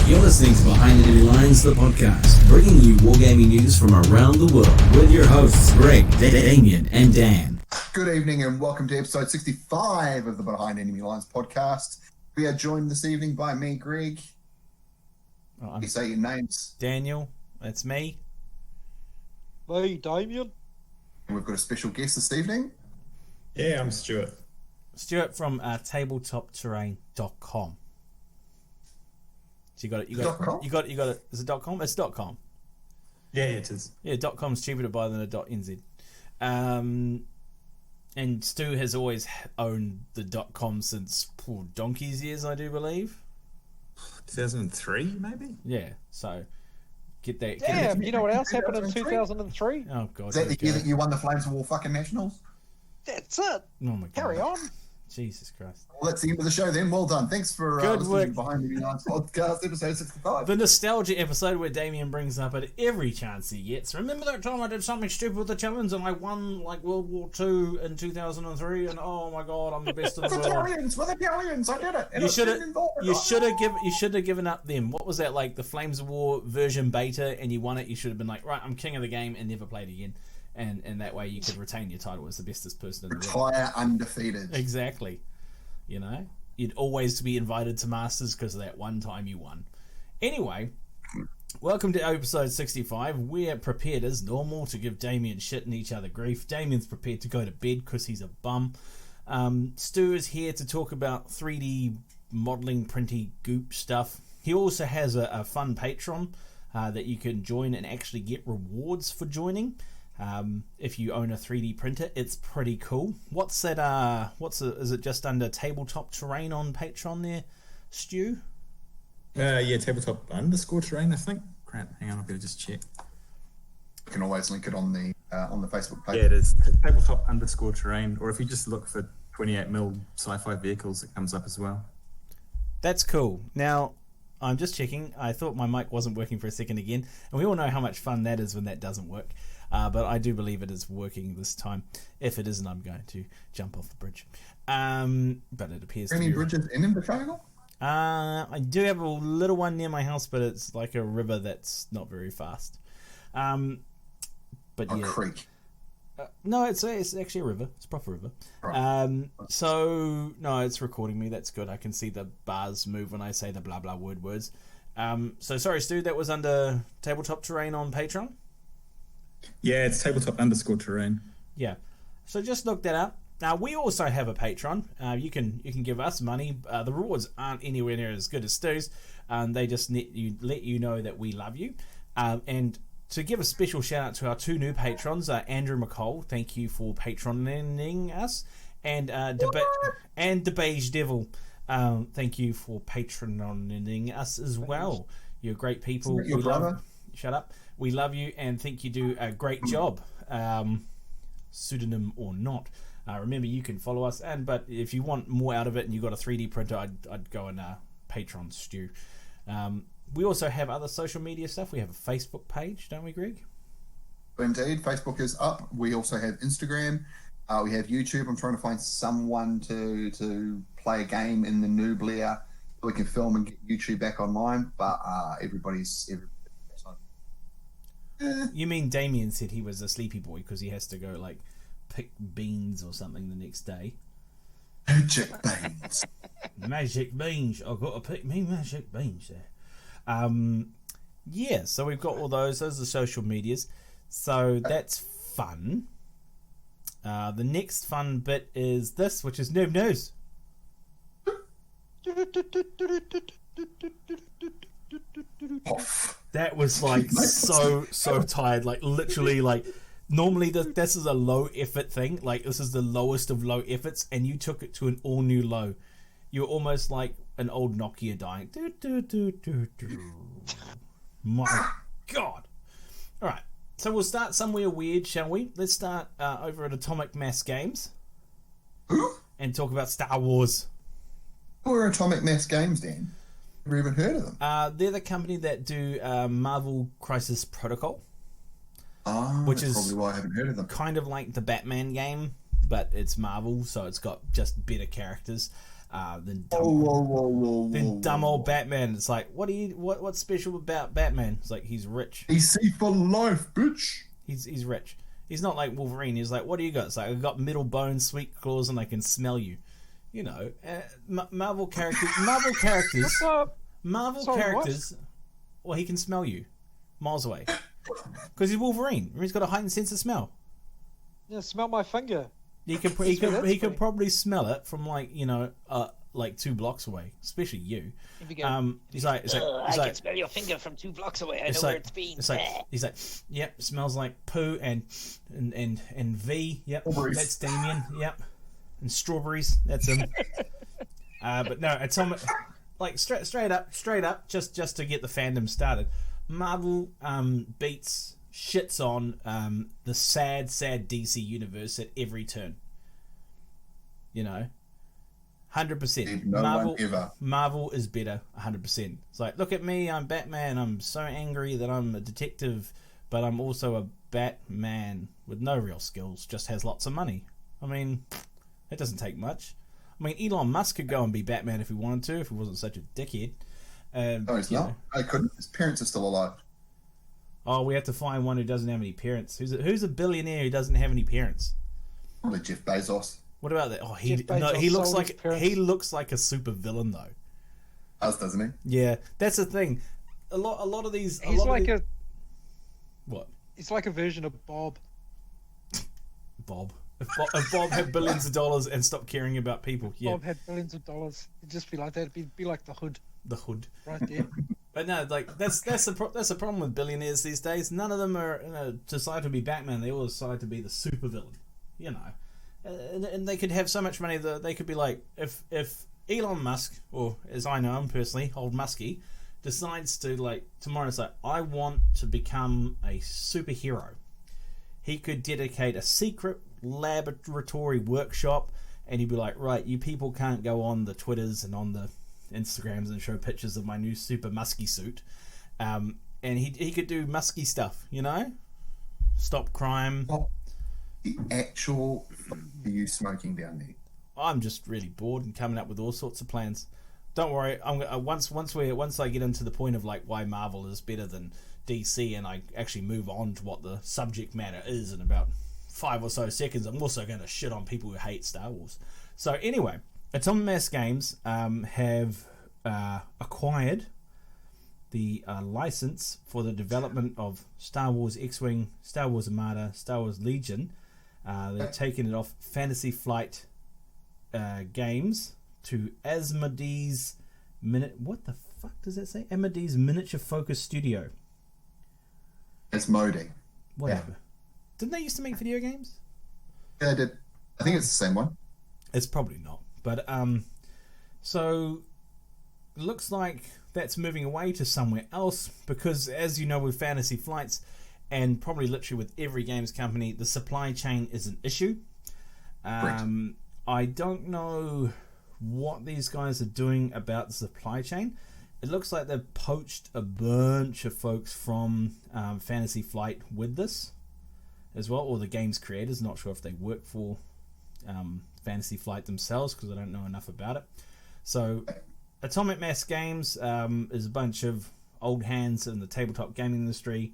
You're listening to Behind Enemy Lines, the podcast, bringing you wargaming news from around the world with your hosts Greg, Damian, and Dan. Good evening and welcome to episode 65 of the Behind Enemy Lines podcast. We are joined this evening by me, Greg. You say your names. Daniel, that's me. Me, Damian. And we've got a special guest this evening. Yeah, I'm Stuart. Stuart from tabletopterrain.com. So you got it. You got it. Is it .com? It's .com. Yeah, it is. Yeah, .com's cheaper to buy than a .nz. And Stu has always owned the .com since donkey's years, I do believe. 2003, maybe. Yeah. So get that. Damn, you know what else happened in 2003? Oh god. Is that the year that you won the Flames of War fucking Nationals? That's it. Oh my god. Carry on. Jesus Christ. Well, that's the end of the show then. Well done. Thanks for Good listening work. to Behind Enemy Lines podcast, episode 65. The nostalgia episode where Damian brings up at every chance he gets. Remember that time I did something stupid with the challenge and I won like World War II in 2003 and oh my god, I'm the best in the world. With Italians, I did it. And You should have given up them. What was that, like the Flames of War version beta and you won it? You should have been like, right, I'm king of the game and never played again. And that way you could retain your title as the bestest person in the world. Retire undefeated. Exactly. You know, you'd always be invited to Masters because of that one time you won. Anyway, welcome to episode 65. We're prepared as normal to give Damian shit and each other grief. Damian's prepared to go to bed because he's a bum. Stu is here to talk about 3D modelling, printy goop stuff. He also has a fun Patreon that you can join and actually get rewards for joining. If you own a 3D printer, it's pretty cool. What's that? Is it just under Tabletop Terrain on Patreon there, Stu? Yeah, tabletop_terrain, I think. Crap, hang on, I've got to just check. You can always link it on the Facebook page. Yeah, it is tabletop_terrain, or if you just look for 28mm sci-fi vehicles, it comes up as well. That's cool. Now, I'm just checking. I thought my mic wasn't working for a second again, and we all know how much fun that is when that doesn't work. But I do believe it is working this time. If it isn't, I'm going to jump off the bridge. But it appears Any bridges in Invertriangle? I do have a little one near my house, but it's like a river that's not very fast. But A yeah, creek. no, it's actually a river. It's a proper river. Right. So no, it's recording me. That's good. I can see the bars move when I say the blah blah words. So sorry, Stu. That was under Tabletop Terrain on Patreon. Yeah, it's tabletop_terrain. Yeah. So just look that up. Now we also have a Patreon. You can give us money. The rewards aren't anywhere near as good as Stu's. They just let you know that we love you. And to give a special shout out to our two new patrons, Andrew McCall, thank you for patroning us, and the Beige Devil, thank you for patroning us as well. You're great people. Your brother? Shut up. We love you and think you do a great job, pseudonym or not. Remember, you can follow us, but if you want more out of it and you've got a 3D printer, I'd go and Patreon Stu. We also have other social media stuff. We have a Facebook page, don't we, Greg? Indeed, Facebook is up. We also have Instagram. We have YouTube. I'm trying to find someone to play a game in the noob layer so we can film and get YouTube back online. But everybody's You mean Damian said he was a sleepy boy because he has to go like pick beans or something the next day? magic beans. Magic beans. I've got to pick me magic beans there. Yeah, so we've got all those. Those are social medias. So that's fun. The next fun bit is this, which is noob news. Off. That was like so tired. Like literally, like normally this is a low effort thing. Like this is the lowest of low efforts, and you took it to an all new low. You're almost like an old Nokia dying. My God! All right, so we'll start somewhere weird, shall we? Let's start over at Atomic Mass Games and talk about Star Wars. Who are Atomic Mass Games, Dan? Never even heard of them. They're the company that do Marvel Crisis Protocol. Which is probably why I haven't heard of them. Kind of like the Batman game, but it's Marvel, so it's got just better characters. Then Whoa, dumb old Batman. It's like, what's special about Batman? It's like, he's rich. DC for life, bitch. He's rich. He's not like Wolverine. He's like, what do you got? It's like, I've got metal bones, sweet claws, and I can smell you. You know, Marvel characters. What's up? Marvel Sorry, characters. Well, he can smell you miles away because he's Wolverine. He's got a heightened sense of smell. Yeah, smell my finger. He could probably smell it from like 2 blocks away, especially you. He's like, I can smell your finger from 2 blocks away. I know where it's been. He's like, yep, smells like poo and V. Yep, that's Damian. Yep, and strawberries. That's him. But no, it's on like straight up, just to get the fandom started. Marvel shits on the sad DC universe at every turn. You know, 100%. Marvel is better, 100%. It's like, look at me, I'm Batman. I'm so angry that I'm a detective, but I'm also a Batman with no real skills. Just has lots of money. I mean, it doesn't take much. I mean, Elon Musk could go and be Batman if he wanted to, if he wasn't such a dickhead. No, he's not. I couldn't. His parents are still alive. Oh, we have to find one who doesn't have any parents. Who's a billionaire who doesn't have any parents? Probably Jeff Bezos. What about that? Oh, he looks like a super villain though. Doesn't he? Yeah, that's the thing. A lot of these. What? He's like a version of Bob. Bob. If Bob had billions of dollars and stopped caring about people, yeah. Bob had billions of dollars. It'd just be like that. It'd be like the Hood. The Hood. Right there. But no, like that's the problem with billionaires these days. None of them are decide to be Batman. They all decide to be the supervillain. You know. And they could have so much money that they could be like, if Elon Musk, or as I know him personally, old Muskie, decides to like tomorrow say, I want to become a superhero, he could dedicate a secret laboratory workshop, and he'd be like, right, you people can't go on the Twitters and on the Instagrams and show pictures of my new super Muskie suit, and he could do Muskie stuff, you know, stop crime. The actual are you smoking down there? I'm just really bored and coming up with all sorts of plans. Don't worry, I'm gonna, once I get into the point of like why Marvel is better than DC, and I actually move on to what the subject matter is in about 5 or so seconds, I'm also going to shit on people who hate Star Wars. So anyway, Urbanmech Games have acquired the license for the development of Star Wars X-Wing, Star Wars Armada, Star Wars Legion. They've taken it off Fantasy Flight Games to Asmodee's What the fuck does that say? Asmodee's Miniature Focus Studio. Asmodee. Whatever. Yeah. Didn't they used to make video games? Yeah, I did. I think it's the same one. It's probably not. But so it looks like that's moving away to somewhere else, because as you know, with Fantasy Flights, and probably literally with every games company, the supply chain is an issue. I don't know what these guys are doing about the supply chain. It looks like they've poached a bunch of folks from Fantasy Flight with this as well, or the game's creators. Not sure if they work for Fantasy Flight themselves, because I don't know enough about it. So Urbanmech Games is a bunch of old hands in the tabletop gaming industry.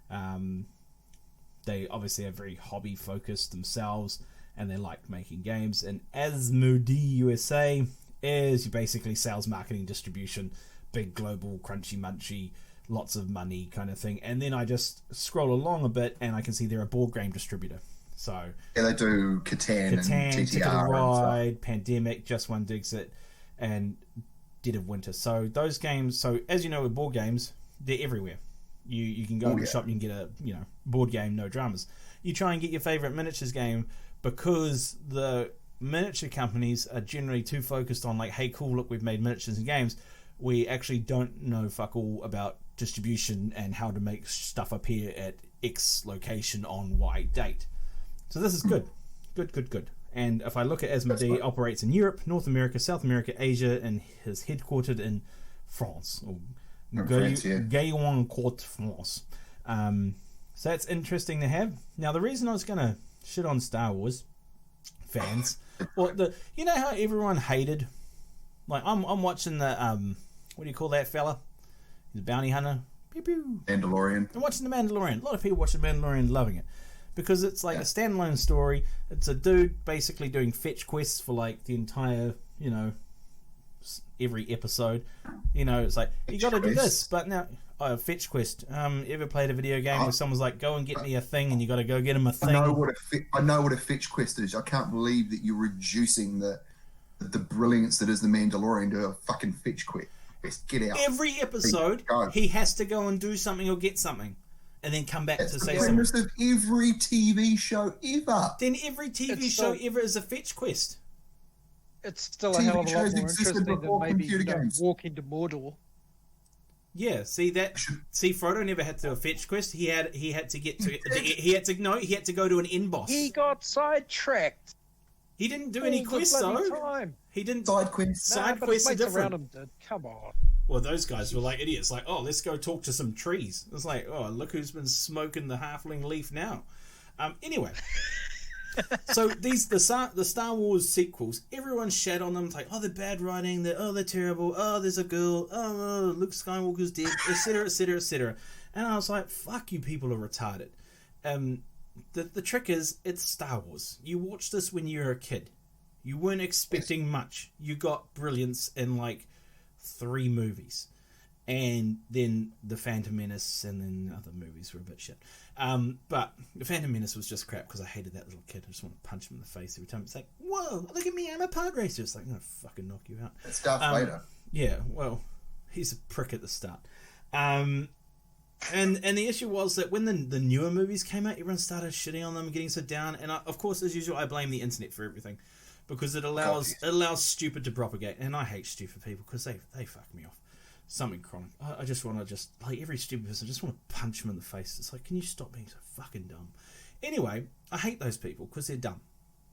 They obviously are very hobby focused themselves, and they like making games. And Asmodee USA is basically sales, marketing, distribution, big global crunchy munchy, lots of money kind of thing. And then I just scroll along a bit and I can see they're a board game distributor. So yeah, they do Catan and Ticket to GTR Ride, Pandemic, Just One Digs It, and Dead of Winter. So those games, so as you know with board games, they're everywhere. You can go to the shop, you can get a board game, no dramas. You try and get your favorite miniatures game, because the miniature companies are generally too focused on like, hey cool, look, we've made miniatures and games. We actually don't know fuck all about distribution and how to make stuff appear at X location on Y date. So this is good. Good. And if I look at Asmodee, operates in Europe, North America, South America, Asia, and is headquartered in France, or Gaillon-Court, France. So that's interesting to have. Now, the reason I was going to shit on Star Wars fans, you know how everyone hated Like I'm watching the what do you call that fella? He's a bounty hunter. Pew pew. Mandalorian. I'm watching the Mandalorian. A lot of people watching the Mandalorian, loving it because it's like a standalone story. It's a dude basically doing fetch quests for like the entire, every episode. It's like you got to do this, but now fetch quest. Ever played a video game where someone's like, go and get me a thing, and you got to go get him a thing? I know what a fetch quest is. I can't believe that you're reducing the brilliance that is the Mandalorian to a fucking fetch quest. Get out. Every episode, he has to go and do something or get something, and then come back to say something. That's the premise of every TV show ever. Then every TV show ever is a fetch quest. It's still a hell of a lot more interesting than maybe walk into Mordor. Yeah, see Frodo never had to do a fetch quest. He had to get to he had to go to an end boss. He got sidetracked. He didn't do any quests though. Time. He didn't side quests. Side quests are different. Around him did. Come on. Well, those guys were like idiots. Like, oh, let's go talk to some trees. It's like, oh, look who's been smoking the halfling leaf now. Anyway, so the Star Wars sequels, everyone shat on them. It's like, oh, they're bad writing. They're terrible. Oh, there's a girl. Oh, Luke Skywalker's dead, etc., etc., etc. And I was like, fuck you, people are retarded. The trick is, it's Star Wars. You watched this when you were a kid. You weren't expecting much. You got brilliance in like 3 movies. And then The Phantom Menace, and then other movies were a bit shit. But The Phantom Menace was just crap because I hated that little kid. I just want to punch him in the face every time. It's like, whoa, look at me, I'm a pod racer. It's like, I'm going to fucking knock you out. It's Darth Vader. Yeah, well, he's a prick at the start. And the issue was that when the newer movies came out, everyone started shitting on them, getting so down. And of course, as usual, I blame the internet for everything because it allows stupid to propagate. And I hate stupid people because they fuck me off. Something chronic. I just want to like every stupid person, I just want to punch them in the face. It's like, can you stop being so fucking dumb? Anyway, I hate those people because they're dumb.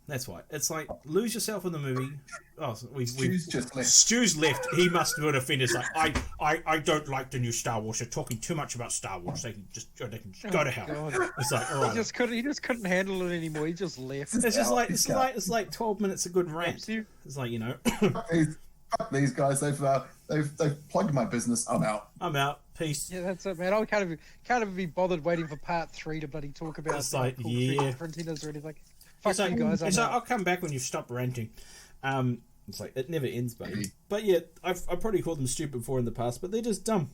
That's why. It's like, lose yourself in the movie. Oh, Stu's just left. Stu's left. He must have been offended. It's like, I don't like the new Star Wars. You're talking too much about Star Wars. They can just go to hell. God. It's like, all right. He just couldn't handle it anymore. He just left. It's like 12 minutes of good rant. It's like, Fuck these guys. They've plugged my business. I'm out. Peace. Yeah, that's it, man. I can't even be bothered waiting for part 3 to bloody talk about it's like, cool printing or anything. Fuck you guys. It's like, I'll come back when you stop ranting. It's like, it never ends, buddy. But yeah, I've probably called them stupid before in the past, but they're just dumb.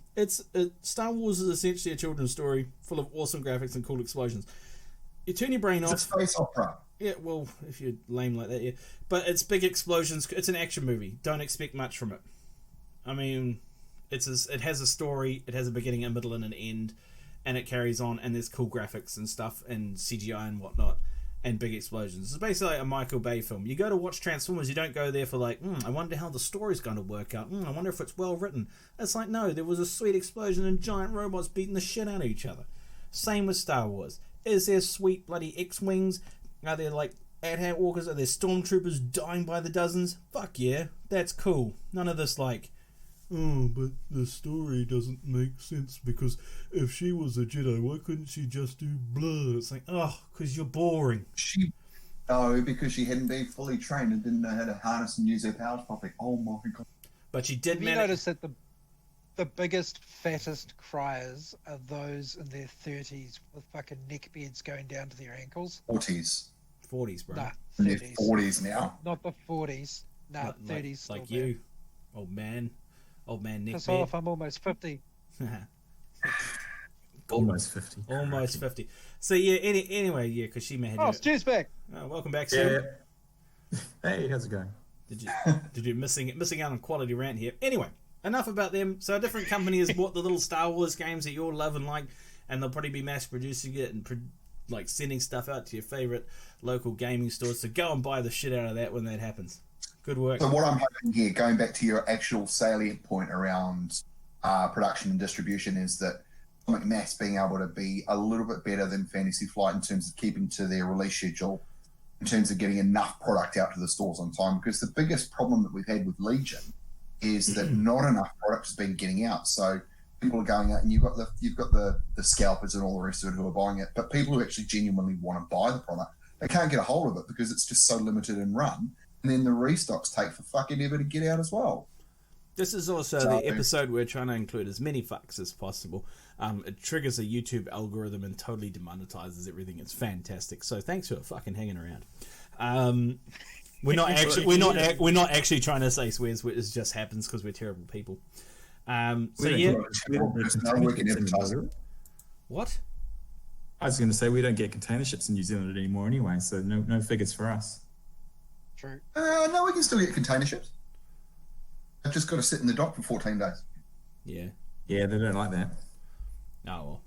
Star Wars is essentially a children's story full of awesome graphics and cool explosions. You turn your brain off. It's a space opera. Yeah, well, if you're lame like that, yeah. But it's big explosions. It's an action movie. Don't expect much from it. I mean, it has a story. It has a beginning, a middle, and an end, and it carries on. And there's cool graphics and stuff, and CGI and whatnot, and big explosions. It's basically like a Michael Bay film. You go to watch Transformers. You don't go there for like, I wonder how the story's going to work out. I wonder if it's well written. It's like, no, there was a sweet explosion and giant robots beating the shit out of each other. Same with Star Wars. Is there sweet bloody X-Wings? Are there like AT-AT walkers? Are there stormtroopers dying by the dozens? Fuck yeah, that's cool. None of this like, oh, but the story doesn't make sense because if she was a Jedi, why couldn't she just do blah? It's like, oh, because you're boring. Because she hadn't been fully trained and didn't know how to harness and use her powers properly. Oh my god. But she did manage. Have you noticed that the biggest, fattest criers are those in their 30s with fucking neck beards going down to their ankles? 40s, bro. Nah, 30s. In their 40s now. Not the 40s. Nah, 30s. Like you, old man neck Piss beard. off, I'm almost 50. Almost 50. Almost 50. So yeah, anyway, yeah, because she may have... Oh, Stu's back. Welcome back, Stu. Yeah. Hey, how's it going? Did you missing out on quality rant here? Anyway. Enough about them. So a different company has bought the little Star Wars games that you all love and like, and they'll probably be mass producing it and like sending stuff out to your favorite local gaming stores. So go and buy the shit out of that when that happens. Good work. So what I'm hoping here, going back to your actual salient point around production and distribution, is that Atomic Mass being able to be a little bit better than Fantasy Flight in terms of keeping to their release schedule, in terms of getting enough product out to the stores on time. Because the biggest problem that we've had with Legion is that not enough product has been getting out. So people are going out, and you've got the scalpers and all the rest of it who are buying it, but people who actually genuinely want to buy the product, they can't get a hold of it because it's just so limited in run. and then the restocks take for fucking ever to get out as well. This is also the episode we're trying to include as many fucks as possible. It triggers a YouTube algorithm and totally demonetizes everything. It's fantastic. So thanks for fucking hanging around. We're not actually trying to say swears. It just happens because we're terrible people. What? I was going to say we don't get container ships in New Zealand anymore anyway, so no figures for us. True. No, we can still get container ships. I've just got to sit in the dock for 14 days. Yeah. Yeah, they don't like that. Oh, well.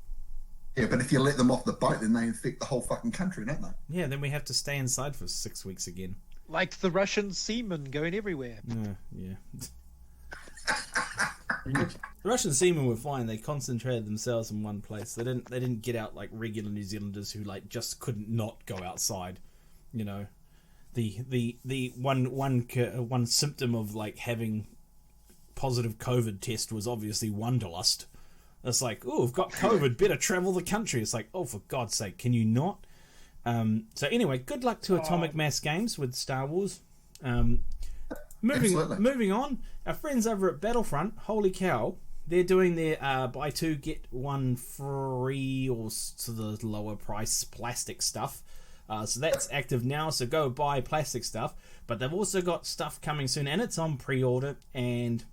Yeah, but if you let them off the boat, then they infect the whole fucking country, don't they? Yeah, then we have to stay inside for 6 weeks again. Like the Russian seamen going everywhere. Yeah. The Russian seamen were fine. They concentrated themselves in one place. They didn't get out like regular New Zealanders who like just couldn't not go outside. You know, the one symptom of like having positive COVID test was obviously wanderlust. It's like, oh, I've got COVID, better travel the country. It's like, oh, for God's sake, can you not? So anyway, good luck to Atomic Mass Games with Star Wars. Moving on, our friends over at Battlefront, holy cow, they're doing their buy two get one free or to the lower price plastic stuff. So that's active now, so go buy plastic stuff. But they've also got stuff coming soon, and it's on pre-order. And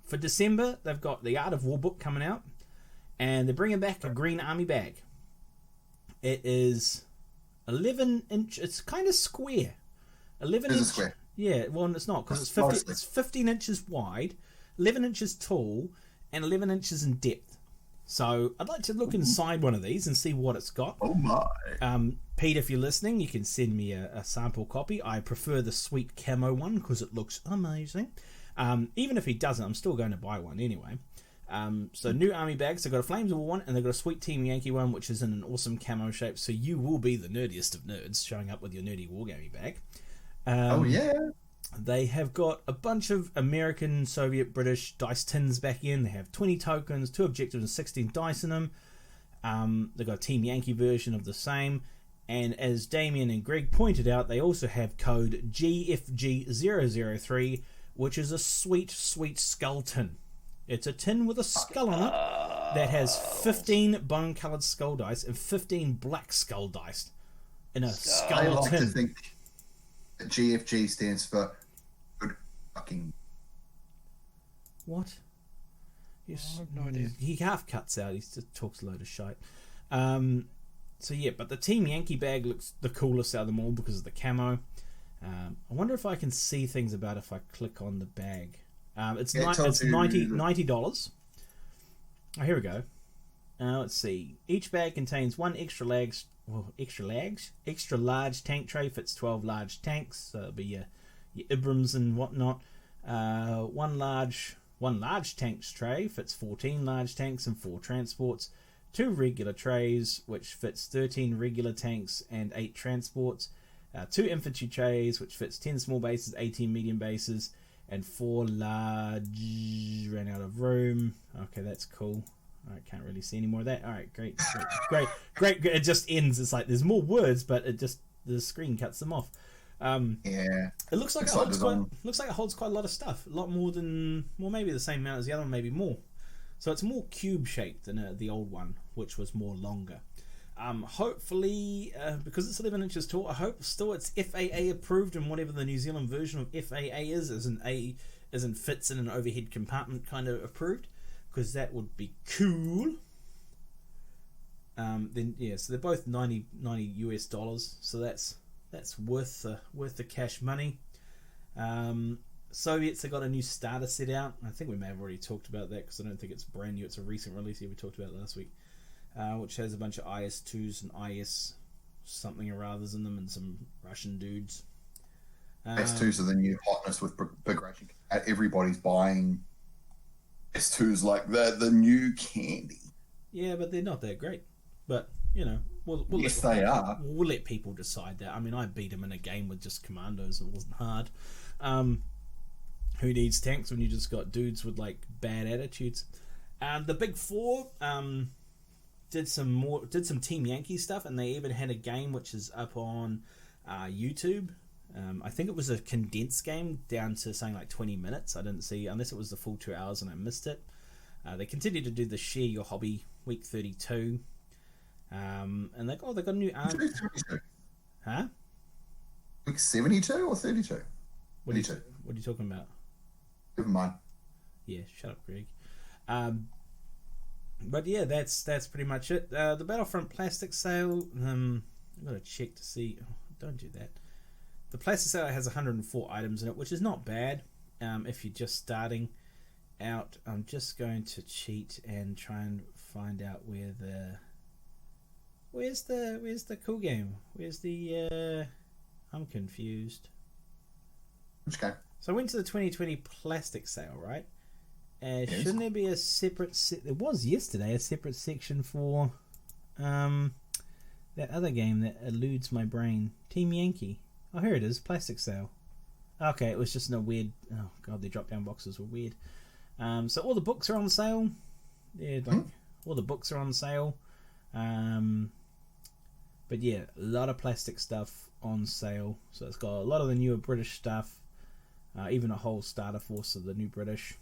for December, they've got the Art of War book coming out, and they're bringing back a green army bag. It is 11 inch. It's kind of square. 11 inch. Square. Yeah, well, it's not because it's 15 inches wide, 11 inches tall, and 11 inches in depth. So I'd like to look inside one of these and see what it's got. Oh my! Pete, if you're listening, you can send me a sample copy. I prefer the sweet camo one because it looks amazing. Even if he doesn't, I'm still going to buy one anyway. So new army bags. They've got a Flames of War one, and they've got a sweet Team Yankee one, which is in an awesome camo shape. So you will be the nerdiest of nerds showing up with your nerdy wargaming bag. Oh yeah. They have got a bunch of American, Soviet, British dice tins back in. They have 20 tokens, 2 objectives, and 16 dice in them. They've got a Team Yankee version of the same. And as Damian and Greg pointed out, they also have code GFG003, which is a sweet, sweet skull tin. It's a tin with a skull on it that has 15 bone-coloured skull dice and 15 black skull dice in a skull I like tin. to think that GFG stands for good fucking. What? I have no idea. He half cuts out. He just talks a load of shite. So yeah, but the Team Yankee bag looks the coolest out of them all because of the camo. I wonder if I can see things about if I click on the bag. It's $90. Oh, here we go. Let's see. Each bag contains one extra large tank tray, fits 12 large tanks. So it'll be your Ibrams and whatnot. One large tanks tray fits 14 large tanks and 4 transports. 2 regular trays, which fits 13 regular tanks and 8 transports. 2 infantry trays, which fits 10 small bases, 18 medium bases, and 4 large. Ran out of room. Okay, that's cool. I can't really see any more of that. All right, great. It just ends. It's like there's more words, but the screen cuts them off. Yeah. It looks like it holds quite a lot of stuff. A lot more than, well, maybe the same amount as the other one, maybe more. So it's more cube shaped than the old one, which was more longer. Hopefully, because it's 11 inches tall, I hope still it's FAA approved and whatever the New Zealand version of FAA is in fits in an overhead compartment kind of approved, because that would be cool. Then yeah, so they're both $90 US, so that's worth the cash money. Soviets have got a new starter set out. I think we may have already talked about that because I don't think it's brand new. It's a recent release. Yeah, we talked about it last week, which has a bunch of IS-2s and IS something or others in them and some Russian dudes. S2s are the new hotness with big Russian. Everybody's buying S2s like the new candy. Yeah, but they're not that great. But you know, we'll they are. We'll let people decide that. I mean, I beat them in a game with just commandos. It wasn't hard. Who needs tanks when you just got dudes with like bad attitudes? The Big Four did some Team Yankee stuff, and they even had a game which is up on YouTube. I think it was a condensed game down to something like 20 minutes. I didn't see, unless it was the full 2 hours and I missed it. They continue to do the Share Your Hobby week 32. And they got a new arm. Huh? Week 72 or 32? What are you talking about? Never mind. Yeah, shut up, Greg. But yeah, that's pretty much it. The Battlefront plastic sale. I've got to check to see. Oh, don't do that. The plastic sale has 104 items in it, which is not bad. If you're just starting out, I'm just going to cheat and try and find out where's the cool game? Where's the I'm confused. Which game? So I went to the 2020 plastic sale, right? Shouldn't there be a separate there was yesterday a separate section for that other game that eludes my brain, Team Yankee. Oh, here it is, plastic sale. Okay, it was just in a weird. Oh god, the drop down boxes were weird. So all the books are on sale. Yeah, like all the books are on sale. But yeah, a lot of plastic stuff on sale. So it's got a lot of the newer British stuff, even a whole starter force of the new British.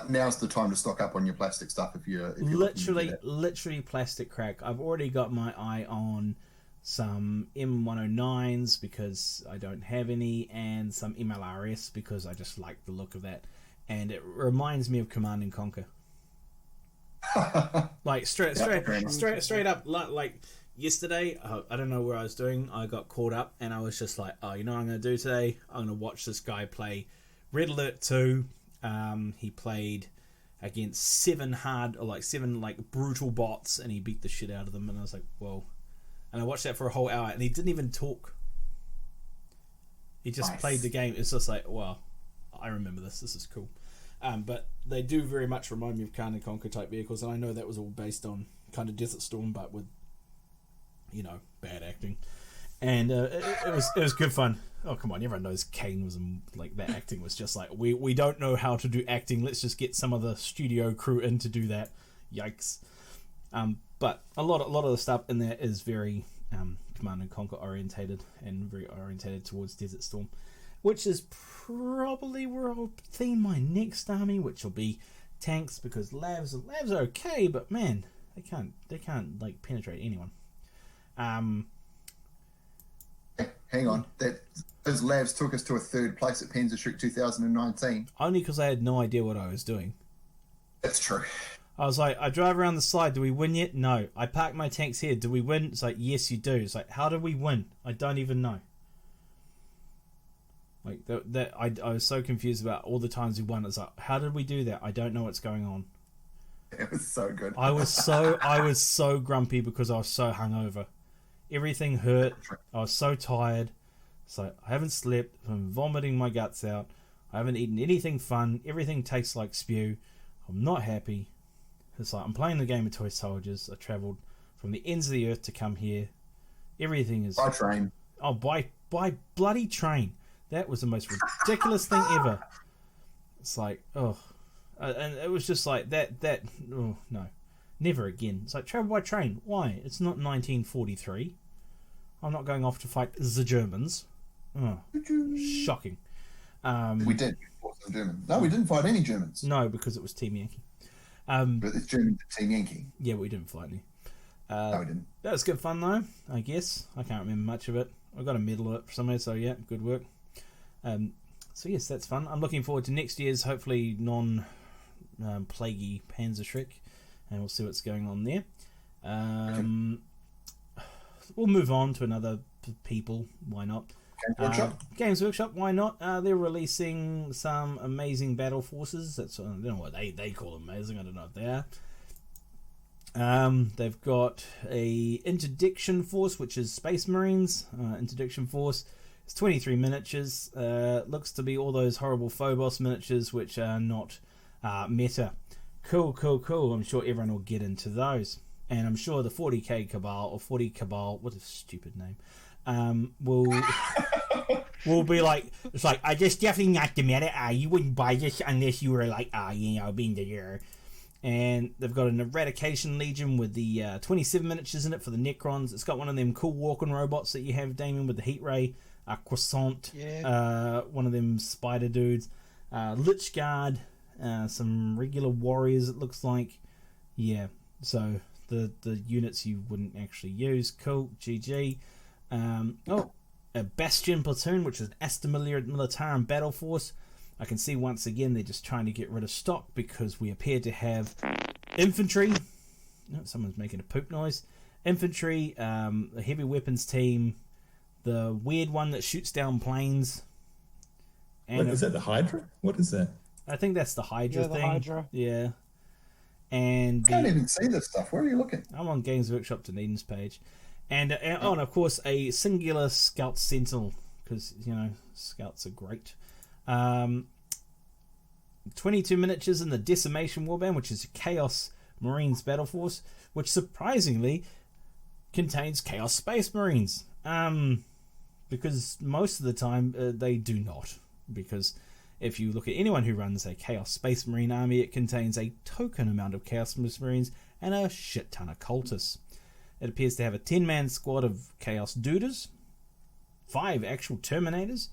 Now's the time to stock up on your plastic stuff if you're literally plastic crack. I've already got my eye on some M109s because I don't have any, and some MLRS because I just like the look of that, and it reminds me of Command and Conquer. Like straight up, like yesterday, I don't know where I was doing. I got caught up, and I was just like, oh, you know what I'm going to do today? I'm going to watch this guy play Red Alert 2. He played against seven brutal bots, and he beat the shit out of them. And I was like, whoa. And I watched that for a whole hour, and he didn't even talk. He just played the game. It's just like, wow, I remember this. This is cool. But they do very much remind me of Command and Conquer type vehicles, and I know that was all based on kind of Desert Storm, but with, bad acting. And it was good fun. Oh, come on, everyone knows Kane was like that. Acting was just like, we don't know how to do acting. Let's just get some of the studio crew in to do that. Yikes. But a lot of the stuff in there is very Command and Conquer orientated, and very orientated towards Desert Storm, which is probably where I'll theme my next army, which will be tanks, because labs are okay, but man, they can't like penetrate anyone. Hang on, those labs took us to a third place at Panzerschreck 2019. Only because I had no idea what I was doing. That's true. I was like, I drive around the side. Do we win yet? No. I park my tanks here. Do we win? It's like, yes, you do. It's like, how did we win? I don't even know. Like I was so confused about all the times we won. It's like, how did we do that? I don't know what's going on. It was so good. I was so grumpy because I was so hungover. Everything hurt. I was so tired. So I haven't slept. I'm vomiting my guts out. I haven't eaten anything fun. Everything tastes like spew. I'm not happy. It's like I'm playing the game of Toy Soldiers. I travelled from the ends of the earth to come here. Everything is by train. Oh, by bloody train. That was the most ridiculous thing ever. It's like, oh, and it was just like that. Oh no, never again. It's like, travel by train. Why? It's not 1943. I'm not going off to fight the Germans. Oh, shocking. We did fight the Germans. No, we didn't fight any Germans. No, because it was Team Yankee. But it's German Team Yankee. Yeah, we didn't fight any. No, we didn't. That was good fun though, I guess. I can't remember much of it. I got a medal of it somewhere, so yeah, good work. So yes, that's fun. I'm looking forward to next year's hopefully non-plaguey Panzerschreck, and we'll see what's going on there. We'll move on to another people. Why not? Games Workshop. Why not? They're releasing some amazing battle forces. That's I don't know what they call amazing. I don't know if they are. They've got a interdiction force, which is Space Marines. Interdiction force. It's 23 miniatures. Looks to be all those horrible Phobos miniatures, which are not meta. Cool. I'm sure everyone will get into those. And I'm sure the 40k Cabal, or 40 Cabal, what a stupid name, will be like, it's like, I just definitely not the meta. You wouldn't buy this unless you were like, being the year. And they've got an Eradication Legion with the 27 miniatures in it for the Necrons. It's got one of them cool walking robots that you have, Damian, with the heat ray. Croissant, Yeah. one of them spider dudes, Lich Guard, some regular warriors, it looks like. Yeah, so the units you wouldn't actually use. Cool, GG. A Bastion platoon, which is an Asta Militarum battle force. I can see once again they're just trying to get rid of stock because we appear to have infantry. Oh, someone's making a poop noise. Infantry, the heavy weapons team, the weird one that shoots down planes. And Is that the Hydra? What is that? I think that's the Hydra Yeah, the thing. Hydra. Yeah. And I can't even see this stuff. Where are you looking? I'm on Games Workshop Dunedin's page. And of course, a singular Scout Sentinel, because, Scouts are great. 22 miniatures in the Decimation Warband, which is a Chaos Marines battle force, which surprisingly contains Chaos Space Marines. Because most of the time they do not. Because if you look at anyone who runs a Chaos Space Marine army, it contains a token amount of Chaos Space Marines and a shit ton of cultists. It appears to have a 10-man squad of Chaos Duders, 5 actual Terminators,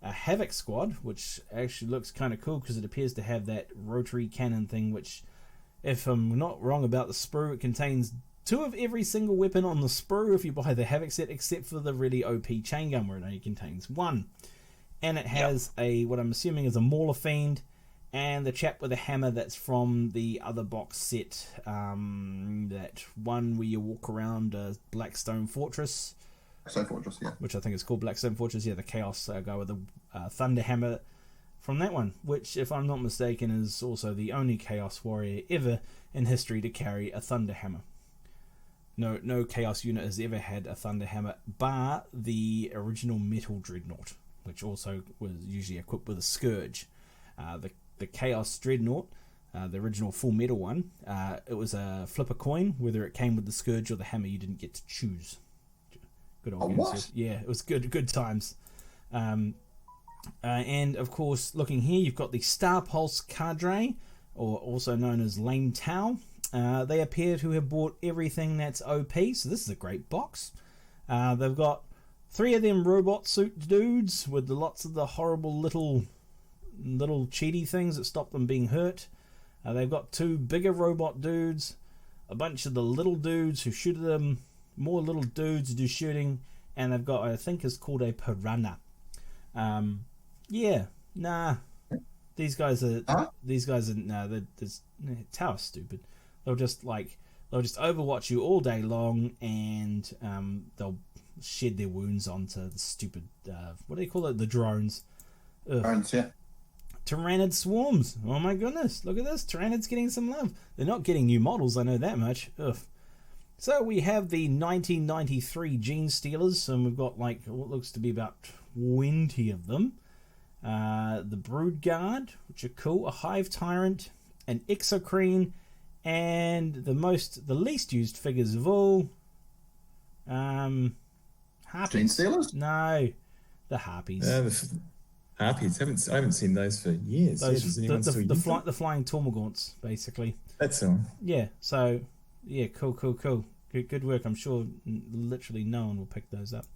a Havoc squad, which actually looks kind of cool because it appears to have that rotary cannon thing, which, if I'm not wrong about the sprue, it contains 2 of every single weapon on the sprue if you buy the Havoc set, except for the really OP chain gun where it only contains 1. And it has what I'm assuming is a Mauler Fiend, and the chap with a hammer that's from the other box set, that one where you walk around Blackstone Fortress. Blackstone Fortress, yeah. Which I think is called Blackstone Fortress, yeah, the Chaos guy with the Thunder Hammer from that one, which, if I'm not mistaken, is also the only Chaos Warrior ever in history to carry a Thunder Hammer. No Chaos unit has ever had a Thunder Hammer, bar the original Metal Dreadnought, which also was usually equipped with a Scourge. The Chaos Dreadnought, the original full metal one, it was a flip a coin whether it came with the Scourge or the hammer. You didn't get to choose. Good old what? Yeah, it was good times. And of course, looking here, you've got the Star Pulse Cadre, or also known as Lame Tau. They appear to have bought everything that's OP, so this is a great box. They've got 3 of them robot suit dudes with lots of the horrible little cheaty things that stop them being hurt. They've got 2 bigger robot dudes, a bunch of the little dudes who shoot at them, more little dudes who do shooting, and they've got, I think it's called a Piranha. These guys are Tower's stupid. They'll just overwatch you all day long, and they'll shed their wounds onto the stupid what do you call it? The drones. Ugh. Drones, yeah. Tyrannid swarms. Oh my goodness, look at this. Tyrannid's getting some love. They're not getting new models, I know that much. Ugh. So we have the 1993 Gene Stealers, and we've got what looks to be about 20 of them. The Brood Guard, which are cool, a Hive Tyrant, an Exocrine, and the least used figures of all, Harpies. Gene Stealers? No, the Harpies. The Harpies. I haven't seen those for years. The flying Tormagants, basically. That's all. Yeah. So, yeah, cool. Good work. I'm sure literally no one will pick those up.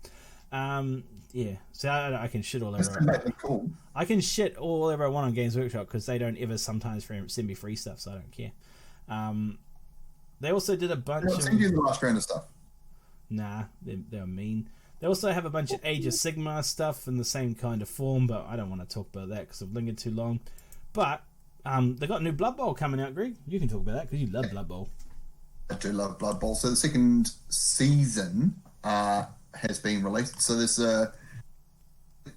Yeah. So I can shit all over. Cool. I can shit all over I want on Games Workshop because they don't ever sometimes send me free stuff, so I don't care. They also did a bunch I'll send you the last round of stuff. Nah, they're mean. They also have a bunch of Age of Sigmar stuff in the same kind of form, but I don't want to talk about that because I've lingered too long. But they got a new Blood Bowl coming out, Greg. You can talk about that because you love Blood Bowl. I do love Blood Bowl. So the second season has been released. So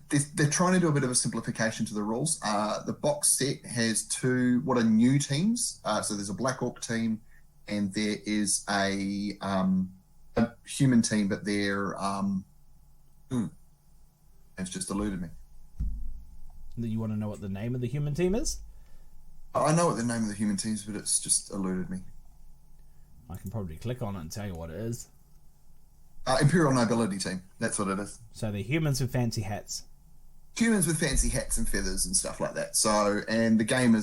they're trying to do a bit of a simplification to the rules. The box set has 2 what are new teams. So there's a Black Orc team, and there is a human team, but they're it's just eluded me. You want to know what the name of the human team is? I know what the name of the human team is, but it's just eluded me. I can probably click on it and tell you what it is. Imperial Nobility team. That's what it is. So they're humans with fancy hats. Humans with fancy hats and feathers and stuff like that. So, and the game the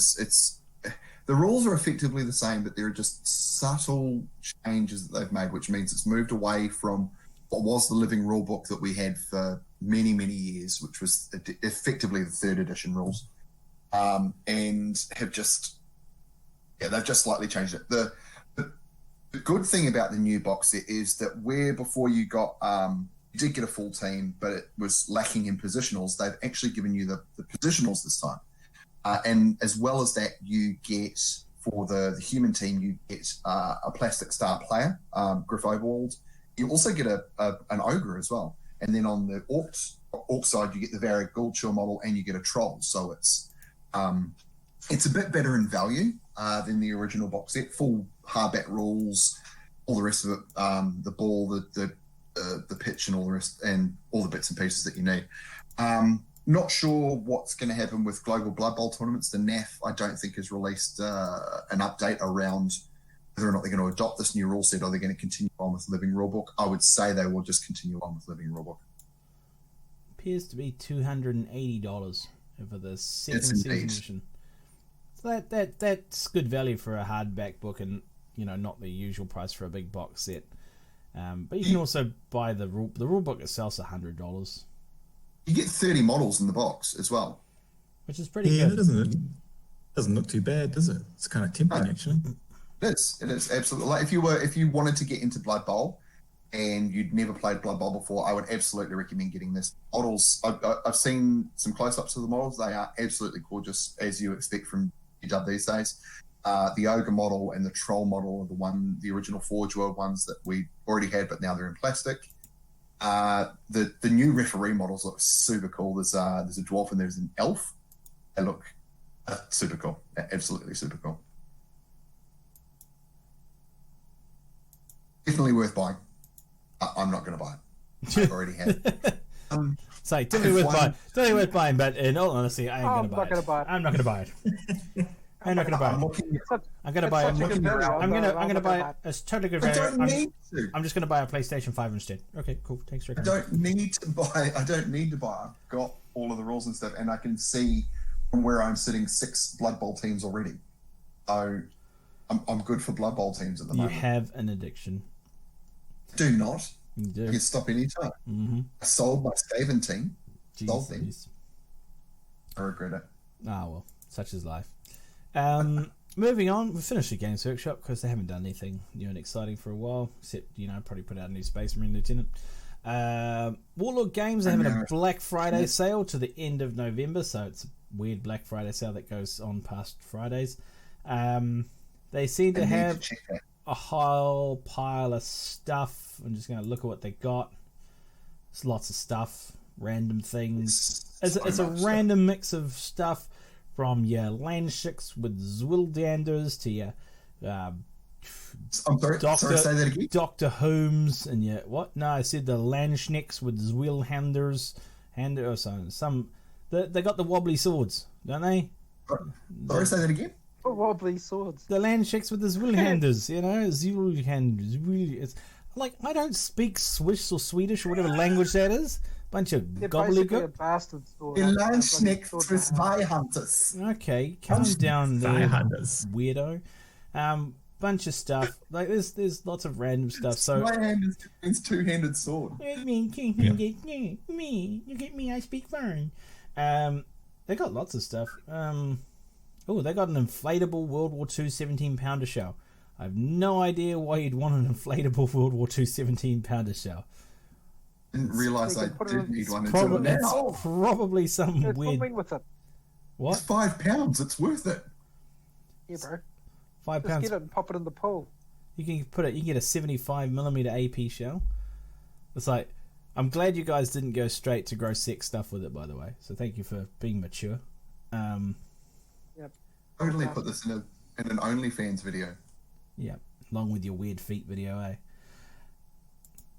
rules are effectively the same, but there are just subtle changes that they've made, which means it's moved away from what was the living rule book that we had for many, many years, which was effectively the 3rd edition rules, and have just, they've just slightly changed it. The good thing about the new box set is that where before you got, you did get a full team, but it was lacking in positionals, they've actually given you the positionals this time. And as well as that, you get, for the human team, you get a plastic star player, Griff Overwald. You also get an ogre as well. And then on the orc side, you get the Varric Gulchur model and you get a troll. So it's a bit better in value than the original box set. Full hardback rules, all the rest of it, the ball, the pitch and all the rest, and all the bits and pieces that you need. Not sure what's going to happen with Global Blood Bowl tournaments. The NAF, I don't think, has released an update around whether or not they're going to adopt this new rule set or they're going to continue on with Living Rulebook. I would say they will just continue on with Living Rulebook. Appears to be $280 for the second season edition. So that's good value for a hardback book, and not the usual price for a big box set. But you can also buy the rule book itself's $100. You get 30 models in the box as well, which is pretty good. It doesn't look too bad, does it? It's kind of tempting, actually. It is absolutely. Like if you wanted to get into Blood Bowl and you'd never played Blood Bowl before, I would absolutely recommend getting this. Models, I've seen some close-ups of the models. They are absolutely gorgeous, as you expect from GW these days. The Ogre model and the Troll model are the original Forge World ones that we already had, but now they're in plastic. The new referee models look super cool. There's a dwarf and there's an elf. They look super cool. Absolutely super cool. Definitely worth buying. I'm not going to buy it. I've already had it. So definitely worth buying, but in all honesty, I ain't going to buy it. I'm not going to buy it. I'm not going to buy it. I'm going to buy it. I'm going to buy it. It's totally good value. I don't need to. I'm just going to buy a PlayStation 5 instead. Okay, cool. Thanks for I don't need to buy. I've got all of the rules and stuff, and I can see from where I'm sitting 6 Blood Bowl teams already. So I'm good for Blood Bowl teams at the moment. You have an addiction. Do not. You do. I can stop any time. Mm-hmm. I sold my Skaven team. Sold them. I regret it. Ah, well, such is life. Moving on, we finished the Games Workshop because they haven't done anything new and exciting for a while, except probably put out a new Space Marine Lieutenant. Warlord Games are having a Black Friday sale to the end of November, so it's a weird Black Friday sale that goes on past Fridays. They seem to have a whole pile of stuff. I'm just going to look at what they got. There's lots of stuff, random things. It's a random mix of stuff. From your Landshiks with Zwildanders to your I'm sorry, say that again? Dr. Holmes and your what? No, I said the Landschnicks with Zwilhanders. They got the wobbly swords, don't they? Sorry, say that again? The wobbly swords. The Landshiks with the Zwilhanders, Zwilhanders. It's like, I don't speak Swiss or Swedish or whatever language that is. Bunch of gobbledygook. Landschnick with Zweihunters. Okay, calm down there, weirdo. Bunch of stuff. Like there's lots of random stuff. So Zweihanders means two-handed sword. Me, you get me. I speak foreign. They got lots of stuff. They got an inflatable World War II 17-pounder shell. I have no idea why you'd want an inflatable World War II 17-pounder shell. Didn't realise I did need one. It's probably some weird. With it. What? It's £5. It's worth it. Yeah, bro. £5. Just get it and pop it in the pool. You can put it. You can get a 75mm AP shell. It's like, I'm glad you guys didn't go straight to gross sex stuff with it, by the way. So thank you for being mature. Yep. Totally put this in an OnlyFans video. Yeah, along with your weird feet video, eh?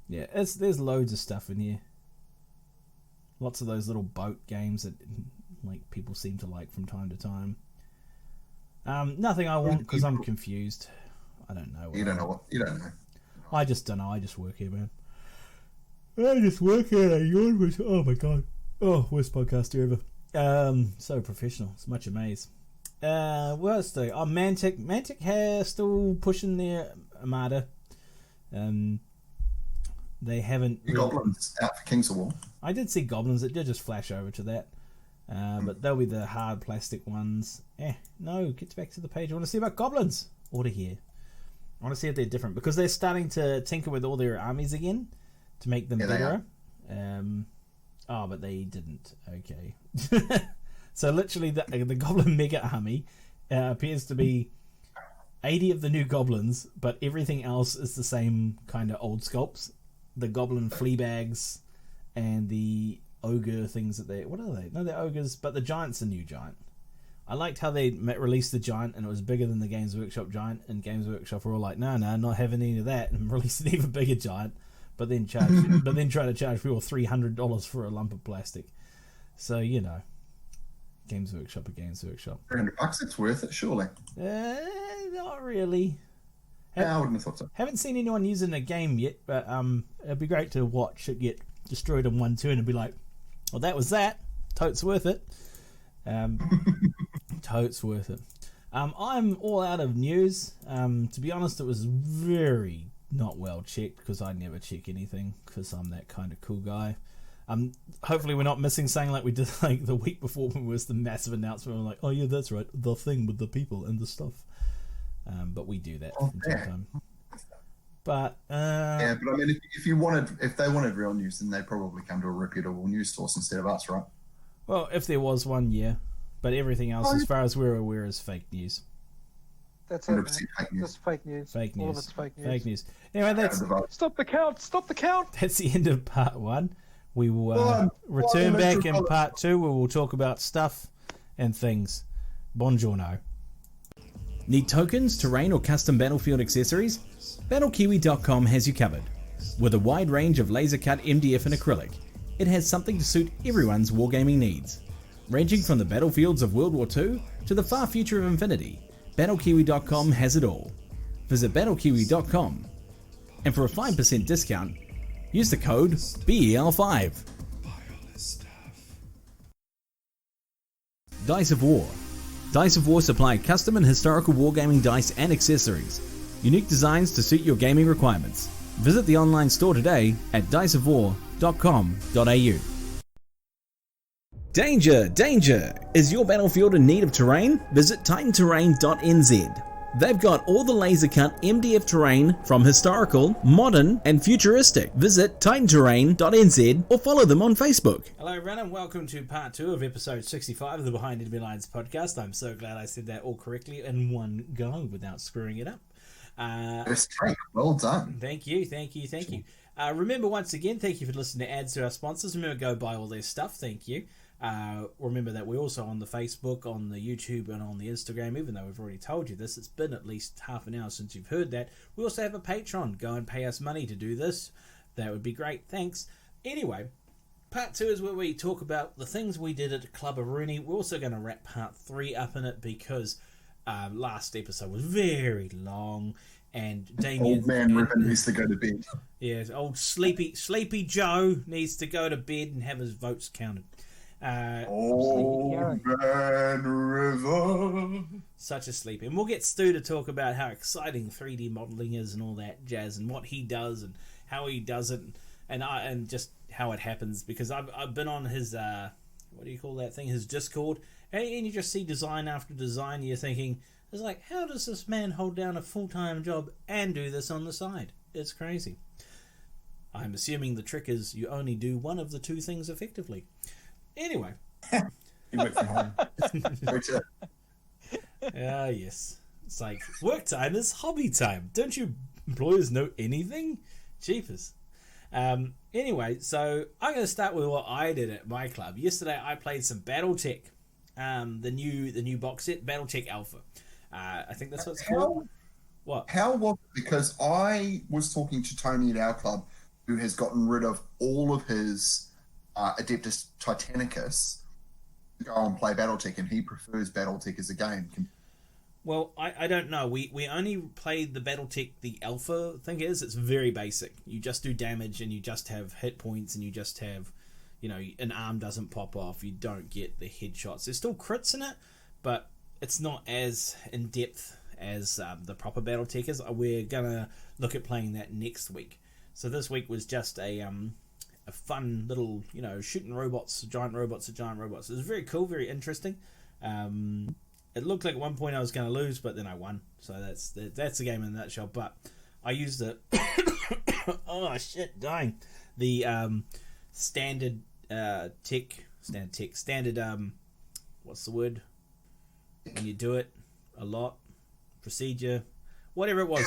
Yeah, there's loads of stuff in here. Lots of those little boat games that people seem to like from time to time. Nothing I want because I'm confused. I don't know. You don't know. I just don't know. I just work here, man. I just work here. I yawn. Oh my god. Oh, worst podcaster ever. So professional. It's much amaze. What else do? Mantic. Mantic has still pushing their Armada. They haven't. The goblins out for Kings of War. I did see goblins. It did just flash over to that. But they'll be the hard plastic ones. No, get back to the page. I want to see about goblins. Order here. I want to see if they're different because they're starting to tinker with all their armies again to make them better. But they didn't. Okay. So literally, the Goblin Mega Army appears to be 80 of the new goblins, but everything else is the same kind of old sculpts. The Goblin Fleabags and the Ogre things that they... What are they? No, they're Ogres, but the Giant's a new Giant. I liked how they released the Giant and it was bigger than the Games Workshop Giant, and Games Workshop were all like, no, not having any of that, and released an even bigger Giant, but then try to charge people $300 for a lump of plastic. So, you know, Games Workshop. $300, it's worth it, surely. Not really. I wouldn't have thought so. Haven't seen anyone using a game yet, but it'd be great to watch it get destroyed in one turn and be like, well, that was that. Totes worth it. Totes worth it. I'm all out of news. To be honest, it was very not well checked because I never check anything because I'm that kind of cool guy. Hopefully we're not missing something like we did like the week before when it was the massive announcement. We're like, oh yeah, that's right, the thing with the people and the stuff. But we do that from time to time. But I mean, if they wanted real news, then they'd probably come to a reputable news source instead of us, right? Well, if there was one, yeah. But everything else, as far as we're aware, is fake news. That's 100% it. fake news. Just fake news. Fake All news. of it's fake news. Fake news. Anyway, that's Stop the count! Stop the count! that's the end of part 1. We will return back in part 2 where we'll talk about stuff and things. Buongiorno. Need tokens, terrain, or custom battlefield accessories? BattleKiwi.com has you covered. With a wide range of laser cut MDF and acrylic, it has something to suit everyone's wargaming needs. Ranging from the battlefields of World War II to the far future of Infinity, BattleKiwi.com has it all. Visit BattleKiwi.com, and for a 5% discount, use the code BEL5. Dice of War. Dice of War supply custom and historical wargaming dice and accessories. Unique designs to suit your gaming requirements. Visit the online store today at diceofwar.com.au. Danger! Danger! Is your battlefield in need of terrain? Visit titanterrain.nz. They've got all the laser cut MDF terrain from historical, modern, and futuristic. Visit titanterrain.nz or follow them on Facebook. Hello everyone and welcome to part 2 of episode 65 of the Behind Enemy Lines podcast. I'm so glad I said that all correctly in one go without screwing it up. That's great. Well done. Thank you. Remember, once again, thank you for listening to ads to our sponsors. Remember, go buy all their stuff. Thank you. Remember that we're also on the Facebook, on the YouTube, and on the Instagram. Even though we've already told you this, it's been at least half an hour since you've heard that. We also have a Patreon. Go and pay us money to do this. That would be great. Thanks. Anyway, part 2 is where we talk about the things we did at Club of Rooney. We're also going to wrap part 3 up in it because last episode was very long, and Damian, old man Ribbon needs to go to bed. Yeah, old sleepy Joe needs to go to bed and have his votes counted. Old man River. Such a sleepy. And we'll get Stu to talk about how exciting 3D modeling is and all that jazz, and what he does and how he does it, and just how it happens. Because I've been on his what do you call that thing? His Discord, and you just see design after design. You're thinking, it's like, how does this man hold down a full-time job and do this on the side? It's crazy. I'm assuming the trick is you only do one of the two things effectively. Anyway. You work from home. Yes. It's like, work time is hobby time. Don't you employers know anything? Jeepers. Anyway, so I'm going to start with what I did at my club. Yesterday I played some BattleTech. The new box set, BattleTech Alpha. I think that's what it's called. What? How was it? Because I was talking to Tony at our club, who has gotten rid of all of his Adeptus Titanicus to go and play BattleTech, and he prefers BattleTech as a game. Well, I don't know. We only played the BattleTech, the Alpha thing is, it's very basic. You just do damage, and you just have hit points, and you just have, an arm doesn't pop off. You don't get the headshots. There's still crits in it, but it's not as in-depth as the proper BattleTech is. We're going to look at playing that next week. So this week was just a fun little, shooting robots, giant robots. It was very cool, very interesting. It looked like at one point I was going to lose, but then I won. So that's the game in a nutshell. But I used the oh shit, dying. The standard what's the word when you do it a lot, procedure, whatever it was.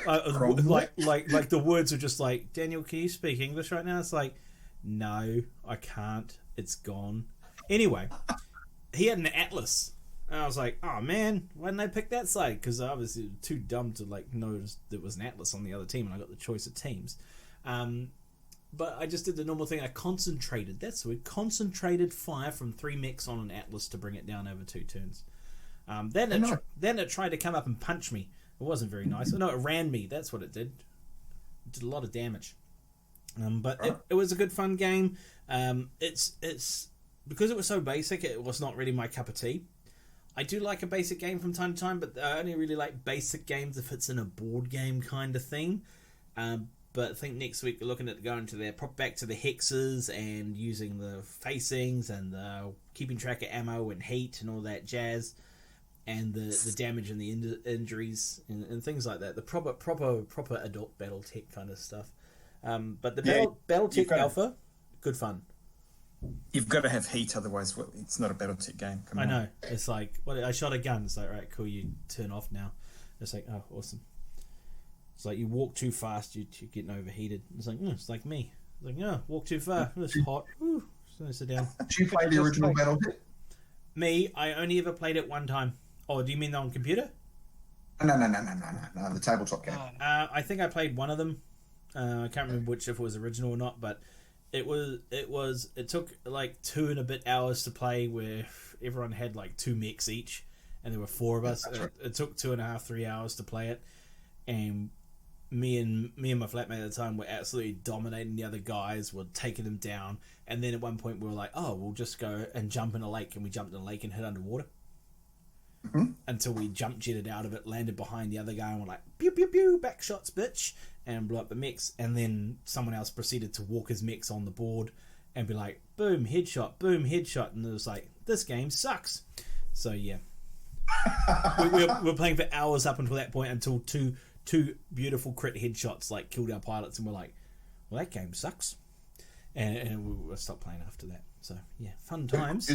Like the words are just like, Daniel, can you speak English right now? It's like, no, I can't. It's gone. Anyway, he had an atlas. And I was like, oh man, why didn't I pick that side? Because I was too dumb to notice there was an atlas on the other team, and I got the choice of teams. But I just did the normal thing. I concentrated. That's the word. Concentrated fire from 3 mechs on an atlas to bring it down over 2 turns. Then it tried to come up and punch me. It wasn't very nice. No, it ran me. That's what it did. It did a lot of damage. But it was a good fun game. It's because it was so basic. It was not really my cup of tea. I do like a basic game from time to time, but I only really like basic games if it's in a board game kind of thing. But I think next week we're looking at going to back to the hexes and using the facings and keeping track of ammo and heat and all that jazz, and the damage and the injuries and things like that. The proper adult BattleTech kind of stuff. But the BattleTech Alpha, good fun. You've got to have heat, otherwise it's not a BattleTech game. I know. It's like, I shot a gun. It's like, right, cool, you turn off now. It's like, oh, awesome. It's like you walk too fast, you're getting overheated. It's like, it's like me. It's like, no, walk too far. It's hot. Woo. So sit down. Did you play the original BattleTech? Me, I only ever played it one time. Oh, do you mean on computer? No, the tabletop game. I think I played one of them. I can't remember if it was original or not, but it took like 2 and a bit hours to play, where everyone had like 2 mechs each, and there were 4 of us. Right. It took 2.5-3 hours to play it, and me and my flatmate at the time were absolutely dominating the other guys. We're taking them down, and then at one point we were like, oh, we'll just go and jump in a lake, and we jumped in a lake and hit underwater. Mm-hmm. Until we jump jetted out of it, landed behind the other guy, and we're like, pew pew pew, back shots, bitch, and blew up the mechs. And then someone else proceeded to walk his mechs on the board and be like, boom, headshot, and it was like, this game sucks. So yeah, we're playing for hours up until that point, until two beautiful crit headshots like killed our pilots, and we're like, well, that game sucks, and we stopped playing after that. So yeah, fun times.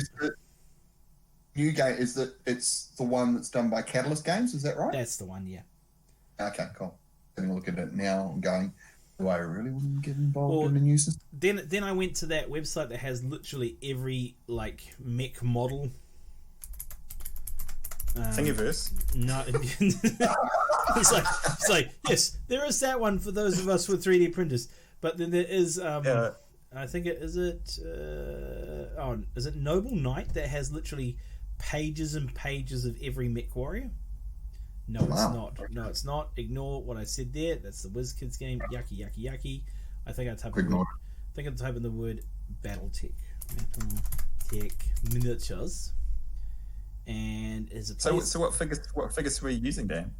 New game, is that it's the one that's done by Catalyst Games, is that right? That's the one, yeah. Okay, cool. Having a look at it now and going, do I really want to get involved in the new system? Then I went to that website that has literally every mech model. Thingiverse? No. it's like yes, there is that one for those of us with 3D printers. But then there is I think is it Noble Knight that has literally pages and pages of every mech warrior? No, it's not. No, it's not. Ignore what I said there. That's the WizKids game. Yucky, yucky, yucky. I think I typed in the word BattleTech. BattleTech miniatures. And is it so what figures were you using, Dan?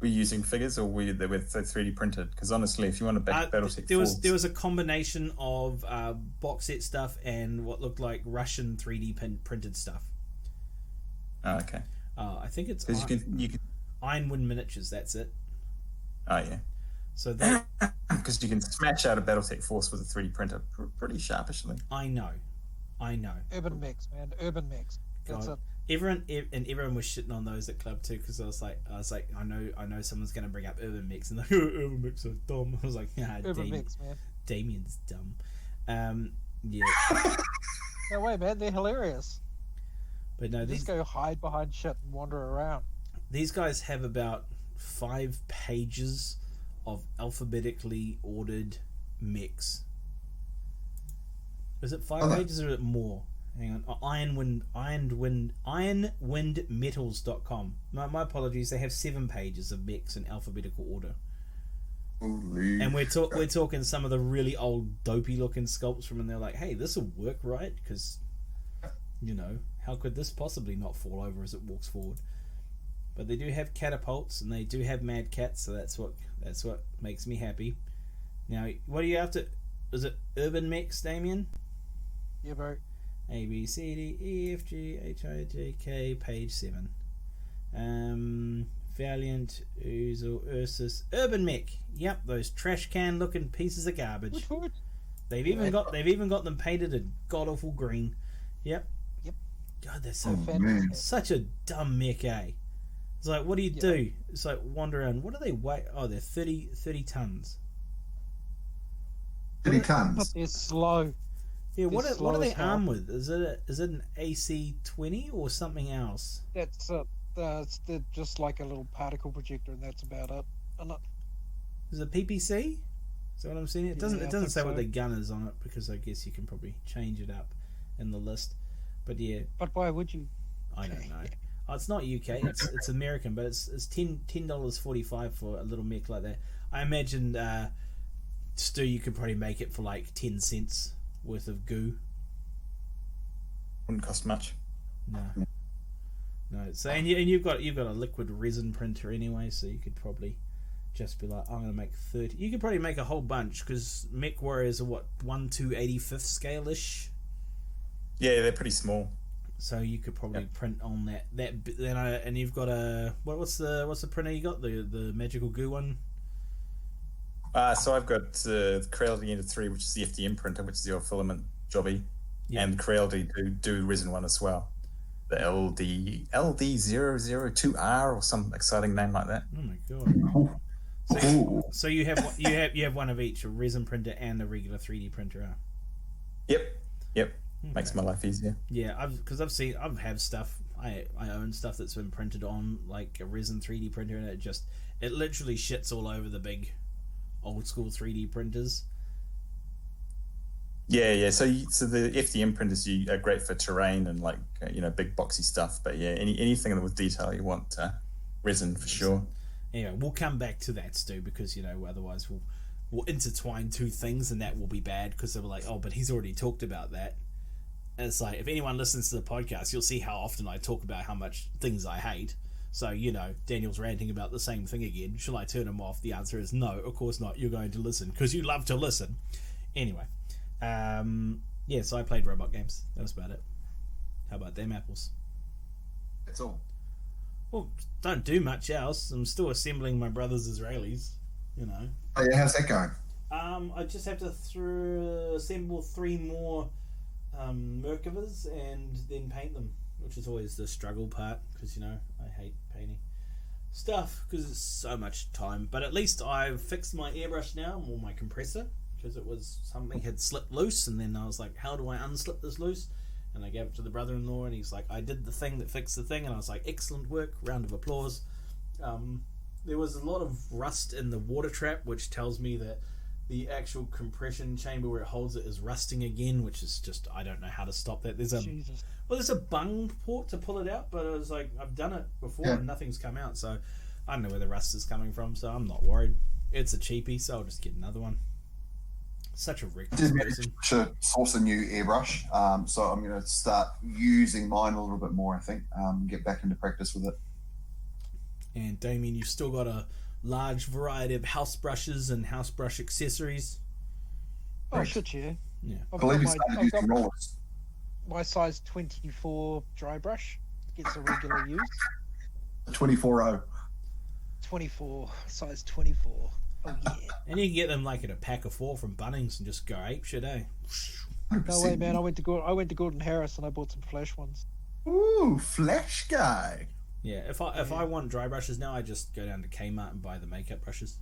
Were you using figures, or were they 3D printed? Because honestly, if you want to back BattleTech, there was a combination of box set stuff and what looked like Russian 3D printed stuff. Oh, okay. I think it's you can Ironwind Miniatures. That's it. Oh yeah. So that because you can smash out a BattleTech force with a 3D printer pretty sharpishly. I know. Urbanmech, man. Urbanmech. That's it. Everyone was shitting on those at club too, because I was like, I know someone's going to bring up Urbanmech, and like, Urbanmech's so dumb. I was like, Urbanmech, man. Damian's dumb. Yeah. No way, man. They're hilarious. But no, just go hide behind shit and wander around. These guys have about 5 pages of alphabetically ordered mechs. Is it 5 pages or is it more? Hang on. Ironwindmetals.com. My apologies. They have 7 pages of mechs in alphabetical order. Holy and we're talking some of the really old dopey looking sculpts from, and they're like, hey, this will work, right? Because how could this possibly not fall over as it walks forward? But they do have catapults, and they do have mad cats, so that's what makes me happy. Now, what do you have to... Is it Urbanmech, Damian? Yeah, bro. A, B, C, D, E, F, G, H, I, J, K, page 7. Valiant, Oozle, Ursus, Urbanmech. Yep, those trash can looking pieces of garbage. They've even got them painted a god awful green. Yep. God, that's such a dumb mech, eh? It's like, what do you do? It's like, wander around. What do they weigh? Oh, they're 30 tons. 30 tons? But they're slow. Yeah, what are they armed with? Is it an AC-20 or something else? That's they're just like a little particle projector, and that's about it. Is it PPC? Is that what I'm saying? It doesn't say what the so. gun is on it, because I guess you can probably change it up in the list. But yeah. But why would you? I don't know. Oh, it's not UK. It's American, but it's $10.45 for a little mech like that. I imagine, Stu, you could probably make it for like 10 cents worth of goo. Wouldn't cost much. No. So and you've got a liquid resin printer anyway, so you could probably just be like, I'm going to make 30. You could probably make a whole bunch, because Mech Warriors are what, 1/285th scale ish. Yeah, they're pretty small. So you could probably print on that. And you've got a what's the printer you got? The magical goo one. So I've got the Creality Ender 3, which is the FDM printer, which is your filament jobby, and Creality do resin one as well. The LD002R or some exciting name like that. Oh my god! So you have one of each, a resin printer and a regular 3D printer. Huh? Yep. Okay. Makes my life easier. Yeah, I've have stuff. I own stuff that's been printed on like a resin 3D printer, and it literally shits all over the big old school 3D printers. Yeah. So the FDM printers are great for terrain and like big boxy stuff. But yeah, anything with detail you want, resin for sure. Anyway, we'll come back to that, Stu, because otherwise we'll intertwine two things, and that will be bad, because they'll be like, oh, but he's already talked about that. And it's like, if anyone listens to the podcast, you'll see how often I talk about how much things I hate. So, Daniel's ranting about the same thing again. Shall I turn him off? The answer is no, of course not. You're going to listen, because you love to listen. Anyway, so I played robot games. That was about it. How about them apples? That's all. Well, don't do much else. I'm still assembling my brother's Israelis, Oh yeah, how's that going? I just have to assemble 3 more Merkavas and then paint them, which is always the struggle part, because I hate painting stuff because it's so much time. But at least I've fixed my airbrush now, or my compressor, because it was something had slipped loose, and then I was like, how do I unslip this loose? And I gave it to the brother-in-law, and he's like, I did the thing that fixed the thing. And I was like, excellent work, round of applause. There was a lot of rust in the water trap, which tells me that the actual compression chamber where it holds it is rusting again, which is just, I don't know how to stop that. There's a bung port to pull it out, but it was like, I've done it before and nothing's come out, so I don't know where the rust is coming from, so I'm not worried. It's a cheapie, so I'll just get another one. Such a reckless person. To source a new airbrush, so I'm going to start using mine a little bit more, I think, get back into practice with it. And Damien, you've still got a large variety of house brushes and house brush accessories. Oh, shit, yeah. I believe he's started using rollers. My size 24 dry brush gets a regular use. 24-0. 24, size 24. Oh yeah. And you can get them like in a pack of 4 from Bunnings and just go ape shit, eh? 100%. No way, man. I went to Gordon Harris and I bought some flash ones. Ooh, flash guy. Yeah, if I want dry brushes now, I just go down to Kmart and buy the makeup brushes.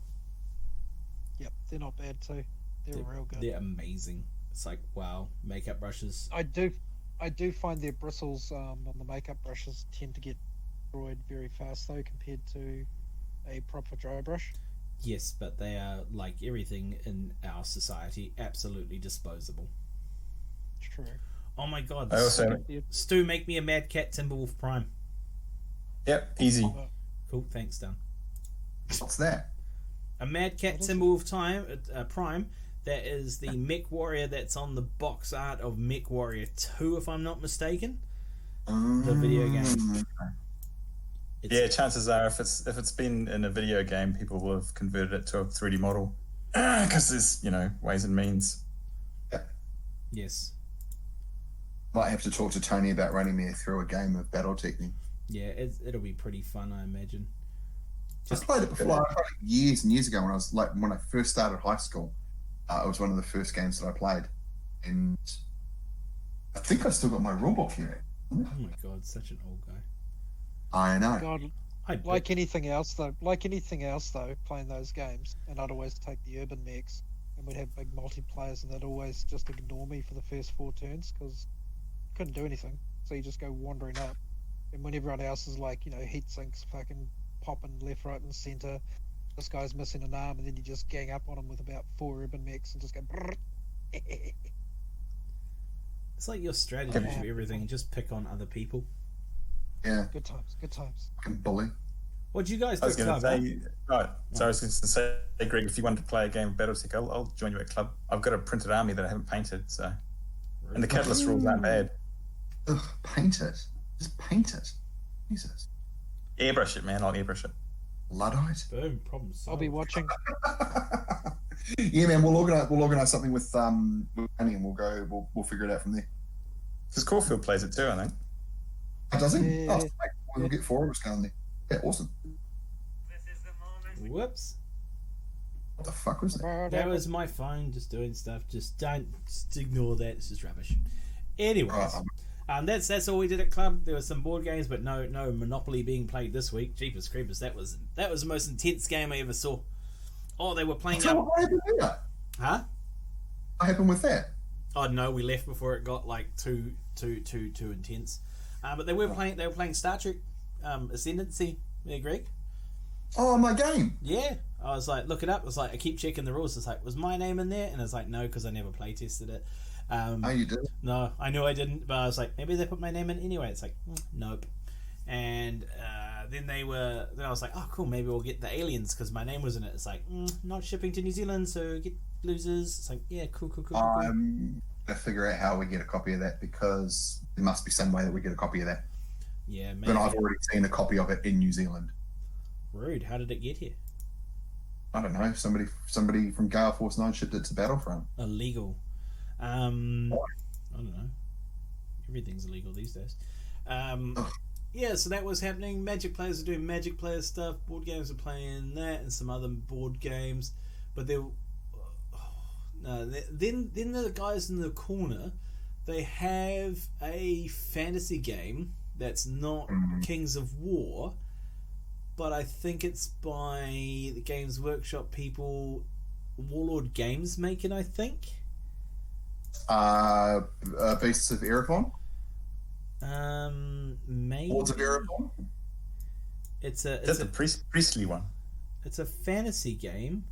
Yep, they're not bad too. They're real good. They're amazing. It's like, wow, makeup brushes. I do find their bristles on the makeup brushes tend to get destroyed very fast though, compared to a proper dry brush. Yes, but they are, like everything in our society, absolutely disposable. True. Oh my god. I also... Stu, make me a Mad Cat Timberwolf Prime. Yep, easy. Cool, thanks, done. What's that? A Mad Cat Timberwolf Prime. That is the Mech Warrior that's on the box art of Mech Warrior 2, if I'm not mistaken. The video game. Yeah, chances are if it's been in a video game, people will have converted it to a 3D model. Because there's, ways and means. Yes. Might have to talk to Tony about running me through a game of Battle Technique. Yeah, it'll be pretty fun, I imagine. I played it before, years and years ago when I first started high school. It was one of the first games that I played, and I think I still got my rulebook here. Oh my god, such an old guy. I know. God, like anything else though, playing those games, and I'd always take the Urbanmechs, and we'd have big multiplayers, and they'd always just ignore me for the first 4 turns because I couldn't do anything. So you just go wandering up, and when everyone else is like, heat sinks fucking popping left, right, and centre, this guy's missing an arm, and then you just gang up on him with about 4 Urbanmechs and just go. It's like your strategy for everything. Just pick on other people. Yeah. Good times. Fucking bully. What do you guys do? I was going to say, right. So I was going to say, Greg, if you wanted to play a game of BattleTech, I'll join you at club. I've got a printed army that I haven't painted, so and the Catalyst rules aren't bad. Ugh, paint it. Just paint it. Jesus. Airbrush it, man. I'll airbrush it. Luddite. Boom. Problem solved. I'll be watching. Yeah, man. We'll organise something with Annie, and we'll figure it out from there. Because Caulfield plays it too, I think. Oh, does he? Yeah. Oh, we'll get 4 of us going there. Yeah, awesome. Whoops. What the fuck was that? That was my phone just doing stuff. Just ignore that. It's just rubbish. Anyways, that's all we did at club. There were some board games, but no Monopoly being played this week. Jeepers creepers, that was the most intense game I ever saw. Oh, they were playing. What happened with that? Huh? What happened with that? Oh no, we left before it got like too intense. But they were playing Star Trek Ascendancy. Yeah, Greg. Oh, my game. Yeah, I was like, look it up. It's like I keep checking the rules. It's like, was my name in there? And it's like, no, because I never play tested it. Oh, you did? No, I knew I didn't, but I was like, maybe they put my name in anyway. It's like, nope. And then I was like, oh, cool, maybe we'll get the aliens because my name was in it. It's like, not shipping to New Zealand, so get losers. It's like, yeah, cool. I'm gonna figure out how we get a copy of that because there must be some way that we get a copy of that. Yeah, maybe. But I've already seen a copy of it in New Zealand. Rude. How did it get here? I don't know. Somebody from Gale Force 9 shipped it to Battlefront. Illegal. I don't know. Everything's illegal these days. Yeah, so that was happening. Magic players are doing Magic player stuff. Board games are playing that and some other board games. But then the guys in the corner, they have a fantasy game that's not Kings of War, but I think it's by the Games Workshop people. Warlord Games make it, I think. Beasts of Erebon? Maybe. Lords of Erebon? That's the priestly one. It's a fantasy game.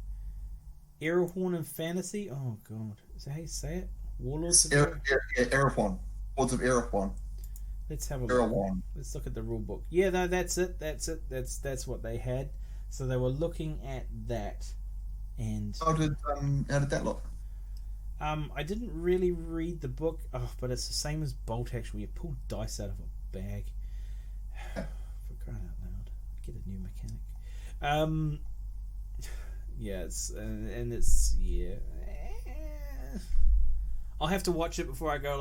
Erehorn and Fantasy? Oh god. Is that how you say it? Warlords of Erebon. Lords of Erebon. Let's have a look. Erebon. Let's look at the rule book. Yeah, no, that's it. That's what they had. So they were looking at that. And How did that look? I didn't really read the book, but it's the same as Bolt actually. You pull dice out of a bag. For crying out loud. Get a new mechanic. Yeah, I'll have to watch it before I go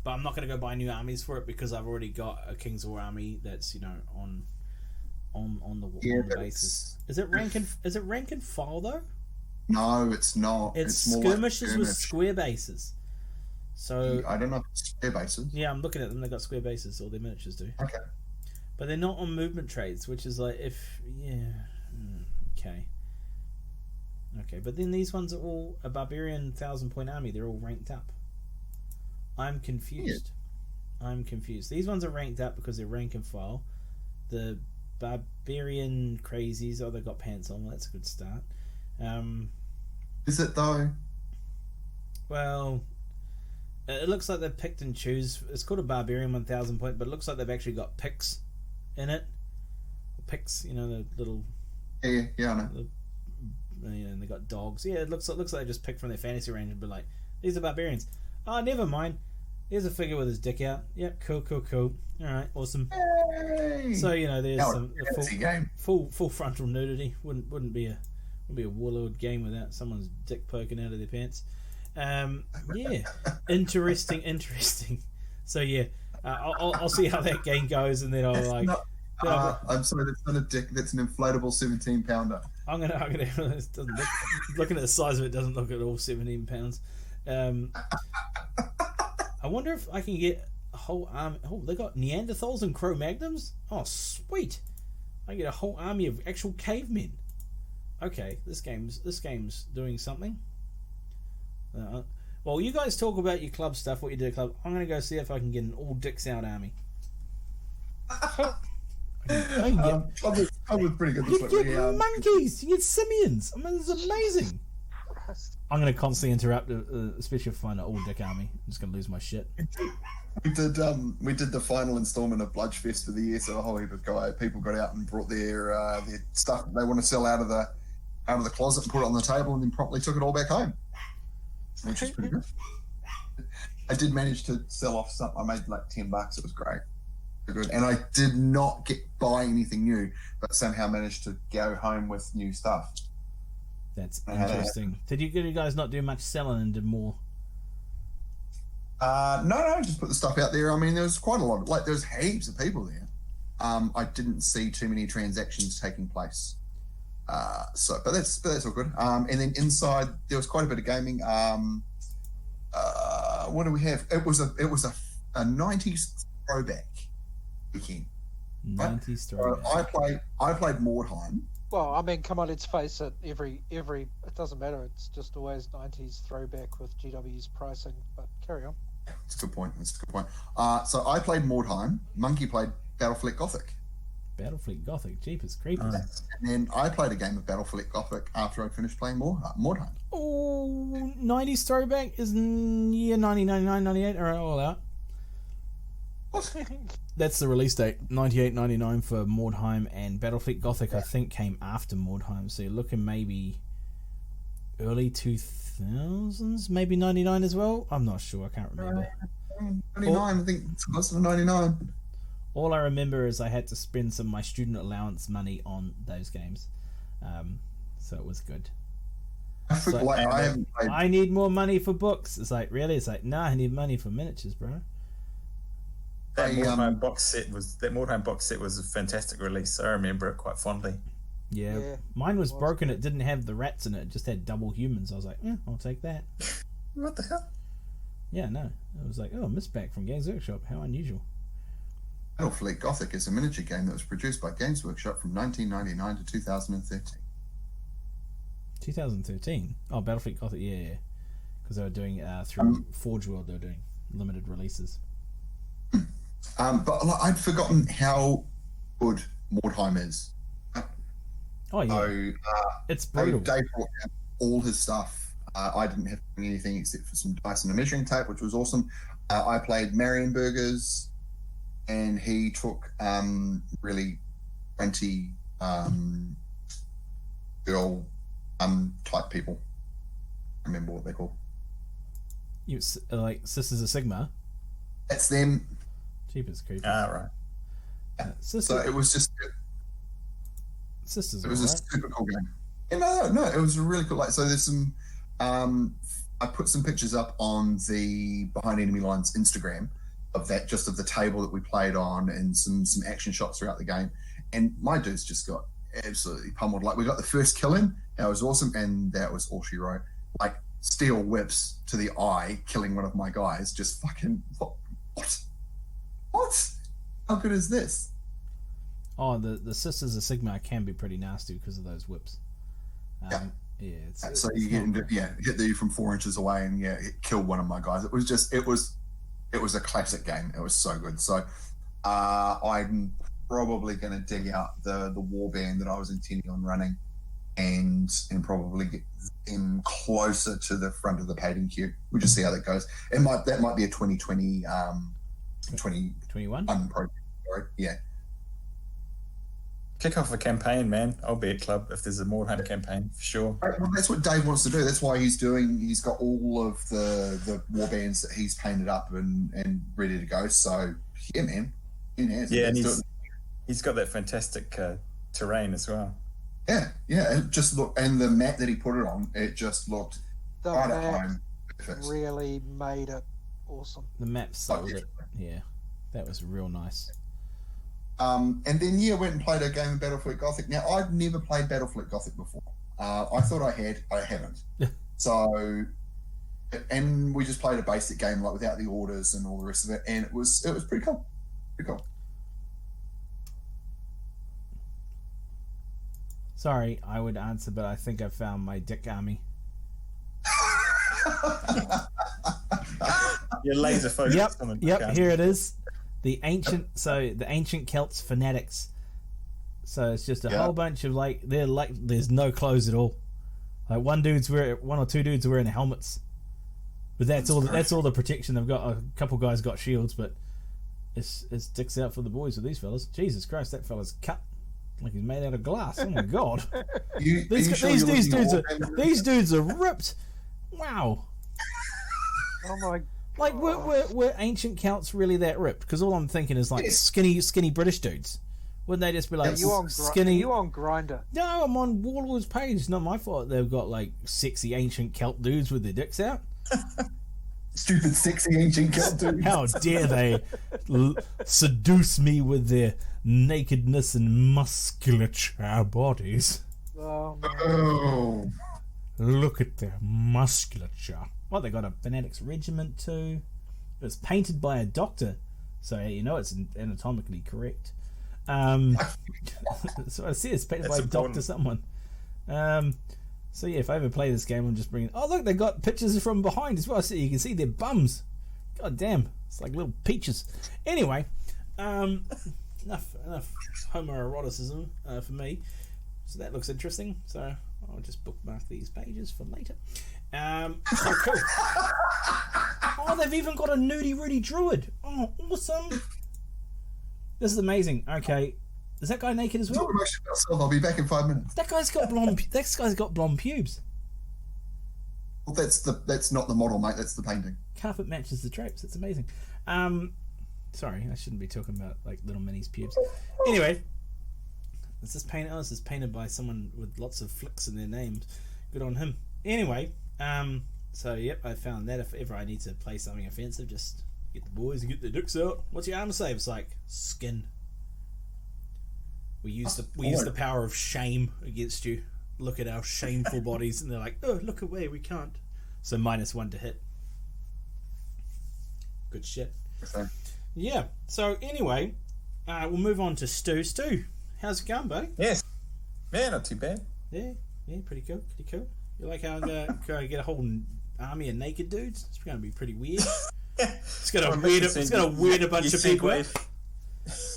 but I'm not gonna go buy new armies for it because I've already got a Kings of War army that's on the basis. Is it rank and file though? No, it's not. It's more skirmishes like with square bases. So I don't know if it's square bases. Yeah, I'm looking at them. They got square bases. All their miniatures do. Okay. But they're not on movement trades, which is okay. Okay, but then these ones are all a barbarian 1,000-point army. They're all ranked up. I'm confused. These ones are ranked up because they're rank and file. The barbarian crazies, they got pants on. Well, that's a good start. Is it though? Well, it looks like they've picked and choose. It's called a barbarian 1,000 point, but it looks like they've actually got picks in it. Picks, the little. Yeah, I know. And they got dogs. Yeah, it looks like they just picked from their fantasy range and be like, these are barbarians. Oh, never mind. Here's a figure with his dick out. Yep, cool. All right, awesome. Hey! So there's some game. full frontal nudity. Wouldn't be It'll be a Warlord game without someone's dick poking out of their pants. Yeah, interesting. So yeah, I'll see how that game goes, and then I'll like. I'm sorry, that's not a dick. That's an inflatable 17-pounder. I'm gonna. It doesn't look, looking at the size of it, doesn't look at all 17 pounds. I wonder if I can get a whole army. Oh, they got Neanderthals and Cro-Magnums. Oh, sweet! I get a whole army of actual cavemen. Okay, this game's doing something. Well, you guys talk about your club stuff. What you do at club? I'm gonna go see if I can get an all dicks out army. Club was pretty good. You get monkeys. You get simians. I mean, it's amazing. I'm going to constantly interrupt, especially if I find an all dick army. I'm just going to lose my shit. We did the final installment of Bludgefest for the year, so a whole heap of people got out and brought their stuff they want to sell out of the closet and put it on the table, and then promptly took it all back home, which is pretty good. I did manage to sell off some. I made like $10. It was great. Good, and I did not buy anything new, but somehow managed to go home with new stuff. That's interesting. Did you guys not do much selling and did more? No, just put the stuff out there. I mean, there was quite a lot. Like, there's heaps of people there. I didn't see too many transactions taking place. But that's all good. And then inside there was quite a bit of gaming. What do we have? It was a 90s throwback weekend. 90s throwback. I played Mordheim. Well, I mean, come on, let's face it. Every it doesn't matter. It's just always 90s throwback with GW's pricing. But carry on. That's a good point. So I played Mordheim. Monkey played Battlefleet Gothic. Battlefleet Gothic, jeepers creepers. And then I played a game of Battlefleet Gothic after I finished playing Mordheim. Oh, 90s throwback is year 1999, 98. All right, all out. That's the release date, 98-99 for Mordheim, and Battlefleet Gothic I think came after Mordheim, so you're looking maybe early 2000s, maybe 99 as well. I'm not sure, I can't remember. 99, I think it's close to 99. All I remember is I had to spend some of my student allowance money on those games, so it was good. I need more money for books. It's like, really? It's like, nah, I need money for miniatures, bro. That Mordheim box set was a fantastic release. I remember it quite fondly. Yeah. Mine was broken. It didn't have the rats in it. It just had double humans. I was like, I'll take that. What the hell? Yeah, no. It was like, Mistback from Games Workshop. How unusual. Battlefleet Gothic is a miniature game that was produced by Games Workshop from 1999 to 2013. 2013? Oh, Battlefleet Gothic, yeah. Because they were doing, through Forge World, they were doing limited releases. But I'd forgotten how good Mordheim is. Oh yeah, so, it's brutal. Dave brought down all his stuff. I didn't have anything except for some dice and a measuring tape, which was awesome. I played Marienburgers, and he took really 20 girl type people. I remember what they're called. You like Sisters of Sigma? That's them. Jeepers creepers. Right. So it was just. Sisters. It was a super cool game. And no, it was really cool. Like, so there's some. I put some pictures up on the Behind Enemy Lines Instagram of that, just of the table that we played on, and some action shots throughout the game. And my dudes just got absolutely pummeled. Like, we got the first kill in. That was awesome, and that was all she wrote. Like, steel whips to the eye, killing one of my guys. Just fucking what? How good is this? Oh, the Sisters of Sigma can be pretty nasty because of those whips. So you hit the from 4 inches away and it killed one of my guys. It was a classic game. It was so good. So I'm probably going to dig out the warband that I was intending on running and probably get them closer to the front of the painting queue. We'll just see how that goes. That might be a 2020 2021 project. Yeah. Kick off a campaign, man. I'll be at club if there's a Mordheim campaign, for sure. Well, that's what Dave wants to do. That's why he's got all of the war bands that he's painted up and ready to go. So, yeah, man. And he's got that fantastic terrain as well. Yeah. It just looked, and the map that he put it on, it just looked The right at map home. Perfect. really made it awesome. The map sold it. Yeah, that was real nice. And then went and played a game of Battlefleet Gothic. Now I've never played Battlefleet Gothic before. I thought I haven't. So, and we just played a basic game like without the orders and all the rest of it, and it was pretty cool. Pretty cool. Sorry, I would answer, but I think I found my dick army. You're laser focused on the Yep, here it is. The ancient Celts fanatics. So it's just a whole bunch of there's no clothes at all. Like one or two dudes are wearing helmets, but that's all the protection they've got. A couple guys got shields, but it's dicks out for the boys with these fellas. Jesus Christ, that fella's cut like he's made out of glass. Oh my god, these dudes are ripped. Wow. Oh my. Like were ancient Celts really that ripped? Because all I'm thinking is like skinny British dudes. Wouldn't they just be like skinny? Are you on Grindr? No, I'm on Warlord's page. Not my fault. They've got like sexy ancient Celt dudes with their dicks out. Stupid, sexy ancient Celt dudes. How dare they seduce me with their nakedness and musculature bodies? Oh, man. Oh. Look at their musculature. Well, they got a fanatics regiment too. It was painted by a doctor, so it's anatomically correct. So I see it's painted by Dr. Someone. So yeah, if I ever play this game, I'm just bringing. Oh look, they got pictures from behind as well. So you can see their bums. God damn, it's like little peaches. Anyway, enough homoeroticism for me. So that looks interesting. So I'll just bookmark these pages for later. So cool. Oh, they've even got a nudie Rudy Druid. Oh, awesome. This is amazing. Okay, is that guy naked as well? I'll be back in 5 minutes. That guy's got blonde pubes. Well, that's not the model, mate. That's the painting. Carpet matches the drapes. It's amazing. Sorry, I shouldn't be talking about like little Minnie's pubes. Anyway, this is painted. Oh, this is painted by someone with lots of flicks in their names. Good on him. Anyway, so yep, I found that if ever I need to play something offensive, just get the boys and get their dicks out. What's your armor save? It's like skin. We use the power of shame against you. Look at our shameful bodies, and they're like, "Oh, look away, we can't." So -1 to hit. Good shit. Okay. Yeah. So anyway, we'll move on to Stu. Stu, how's it going, buddy? Yes. Yeah, not too bad. Yeah, pretty cool. You like how I'm gonna get a whole army of naked dudes? It's gonna be pretty weird. It's gonna weird a bunch of people. You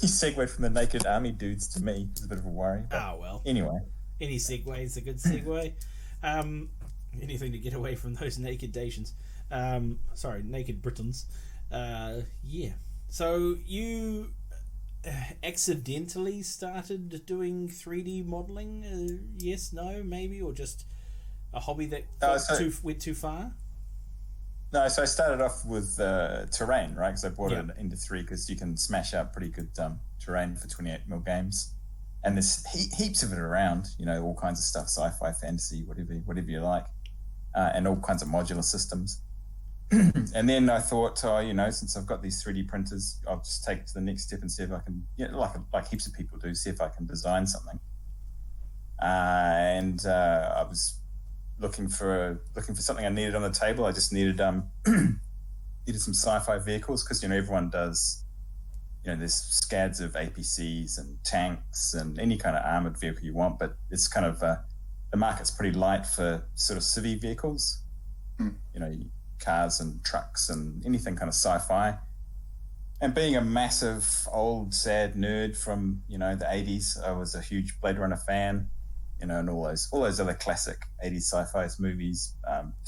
segued from the naked army dudes to me. It's a bit of a worry. Oh well. Anyway, any segue is a good segue. Anything to get away from those naked Dacians. Sorry, naked Britons. Yeah. So you accidentally started doing 3D modeling? Yes, no, maybe, or just a hobby that went too far? No, so I started off with terrain, right? Because I brought it into 3 because you can smash out pretty good terrain for 28mm games, and there's heaps of it around. All kinds of stuff, sci-fi, fantasy, whatever you like, and all kinds of modular systems. And then I thought, since I've got these 3D printers, I'll just take it to the next step and see if I can, like heaps of people do, see if I can design something. And I was looking for something I needed on the table. I just needed some sci-fi vehicles because everyone does. There's scads of APCs and tanks and any kind of armored vehicle you want, but it's kind of the market's pretty light for sort of civvy vehicles. Cars and trucks and anything kind of sci-fi. And being a massive old sad nerd from the 80s, I was a huge Blade Runner fan. And all those other classic 80s sci-fi movies,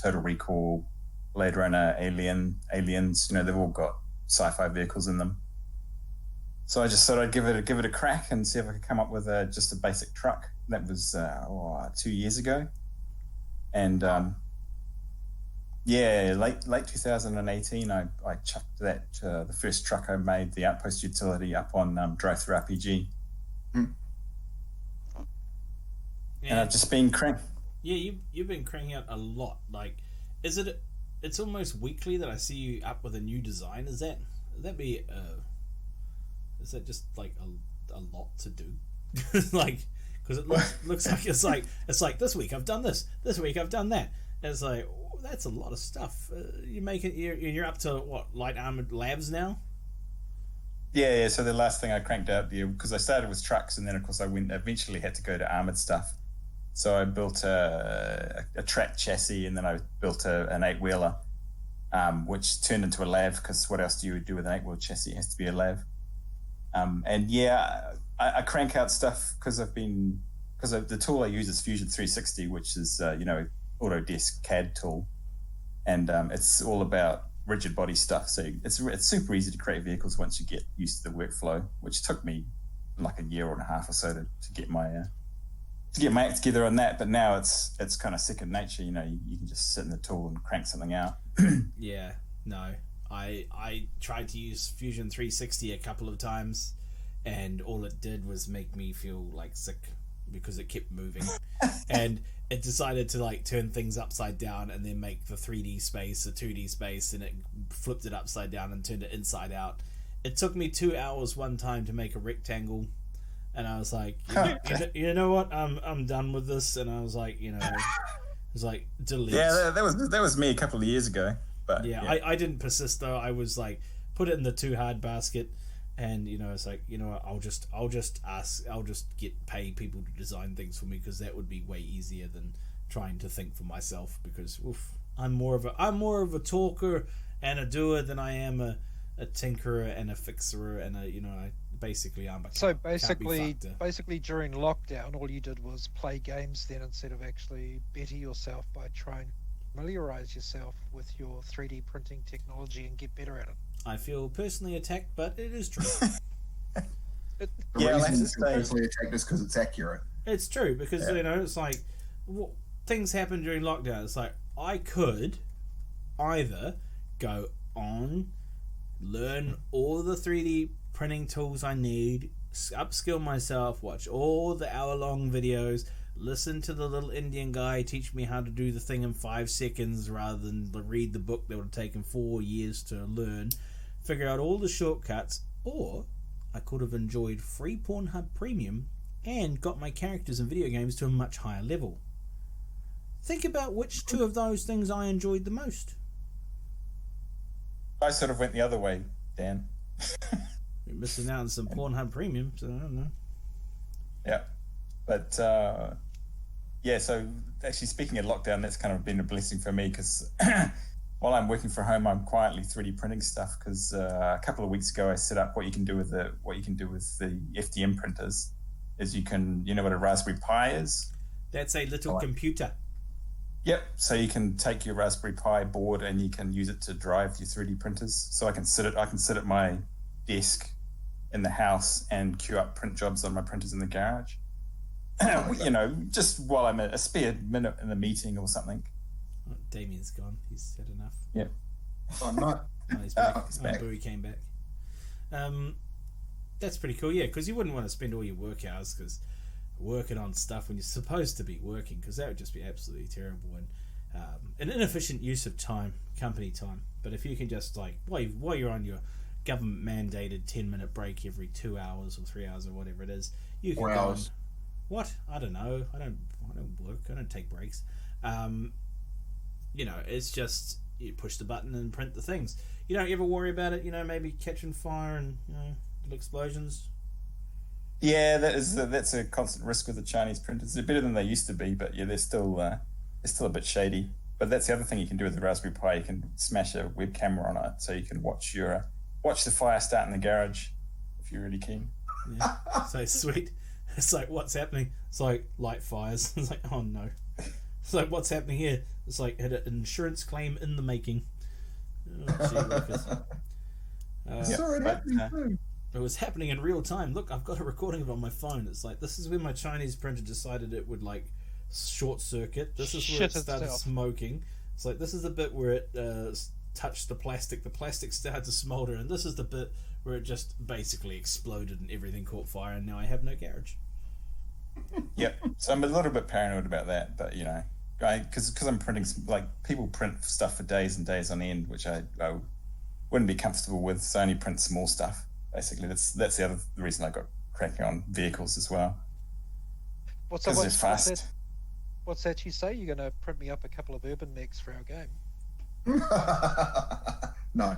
Total Recall, Blade Runner, Aliens, they've all got sci-fi vehicles in them. So I just thought I'd give it a crack and see if I could come up with just a basic truck. That was 2 years ago. And late 2018, I chucked that the first truck I made, the Outpost Utility, up on Drive-Thru RPG. And I've just been crank. Yeah, you've been cranking out a lot. Like, is it? It's almost weekly that I see you up with a new design. Is that is that just like a lot to do? Like, because it looks like it's like this week I've done this week I've done that. And it's like, oh, that's a lot of stuff. You're up to what, light armored labs now? Yeah. So the last thing I cranked out, because I started with trucks, and then of course I eventually had to go to armored stuff. So I built a track chassis, and then I built an 8-wheeler, which turned into a lav, because what else do you do with an 8-wheel chassis? It has to be a lav. And yeah, I crank out stuff because the tool I use is Fusion 360, which is Autodesk CAD tool, and it's all about rigid body stuff. So it's super easy to create vehicles once you get used to the workflow, which took me like a year and a half or so to get my act together on that. But now it's kind of second nature. You can just sit in the tool and crank something out. Yeah, no, I tried to use Fusion 360 a couple of times, and all it did was make me feel like sick because it kept moving. And it decided to like turn things upside down and then make the 3D space a 2D space, and it flipped it upside down and turned it inside out. It took me 2 hours one time to make a rectangle, and I was like, you know what, I'm done with this. And I was like, it was like, delete. Yeah, that was me a couple of years ago. But yeah. I didn't persist though. I was like, put it in the too hard basket. And it's like, what, I'll just pay people to design things for me, because that would be way easier than trying to think for myself. Because I'm more of a talker and a doer than I am a tinkerer and a fixer, and basically I'm a so basically during lockdown, all you did was play games then, instead of actually better yourself by trying to familiarize yourself with your 3D printing technology and get better at it. I feel personally attacked, but it is true. The reason it's personally attacked is because it's accurate. It's true, because it's like things happen during lockdown. It's like I could either go on, learn all the 3D printing tools I need, upskill myself, watch all the hour-long videos, listen to the little Indian guy teach me how to do the thing in 5 seconds rather than read the book that would have taken 4 years to learn, figure out all the shortcuts, or I could have enjoyed free Pornhub Premium and got my characters in video games to a much higher level. Think about which two of those things I enjoyed the most. I sort of went the other way, Dan. You're missing out on some Pornhub Premium, so I don't know. Yeah, but so actually speaking of lockdown, that's kind of been a blessing for me, because while I'm working from home, I'm quietly 3D printing stuff, because a couple of weeks ago I set up what you can do with the FDM printers is you know what a Raspberry Pi is? That's a little computer. Yep. So you can take your Raspberry Pi board and you can use it to drive your 3D printers. So I can sit at my desk in the house and queue up print jobs on my printers in the garage. Just while I'm a spare minute in a meeting or something. Oh, Damian's gone. He's had enough. Yep. I'm not. Oh, he's back. He's back. He came back. That's pretty cool, yeah, because you wouldn't want to spend all your work hours working on stuff when you're supposed to be working, because that would just be absolutely terrible and an inefficient use of time, company time. But if you can just, like, while you're on your government mandated 10-minute break every 2 hours or 3 hours or whatever it is, you can 4 go hours. What? I don't know. I don't work. I don't take breaks. It's just you push the button and print the things. You don't ever worry about it, maybe catching fire and little explosions. Yeah, that's a constant risk with the Chinese printers. They're better than they used to be, but yeah, they're still a bit shady. But that's the other thing you can do with the Raspberry Pi. You can smash a web camera on it, so you can watch the fire start in the garage if you're really keen. Yeah, so sweet. It's like, what's happening? It's like light fires. It's like, oh no. It's like, what's happening here? It's like, had an insurance claim in the making. It was happening in real time. Look, I've got a recording of it on my phone. It's like, this is when my Chinese printer decided it would like short circuit. This is where it started smoking. It's like, this is the bit where it touched the plastic. The plastic started to smolder, and this is the bit where it just basically exploded and everything caught fire, and now I have no garage. Yep. So I'm a little bit paranoid about that, but because I'm printing people print stuff for days and days on end, which I wouldn't be comfortable with. So I only print small stuff. Basically, that's the reason I got cracking on vehicles as well. Because they're fast. What's that you say? You're going to print me up a couple of Urbanmechs for our game? No.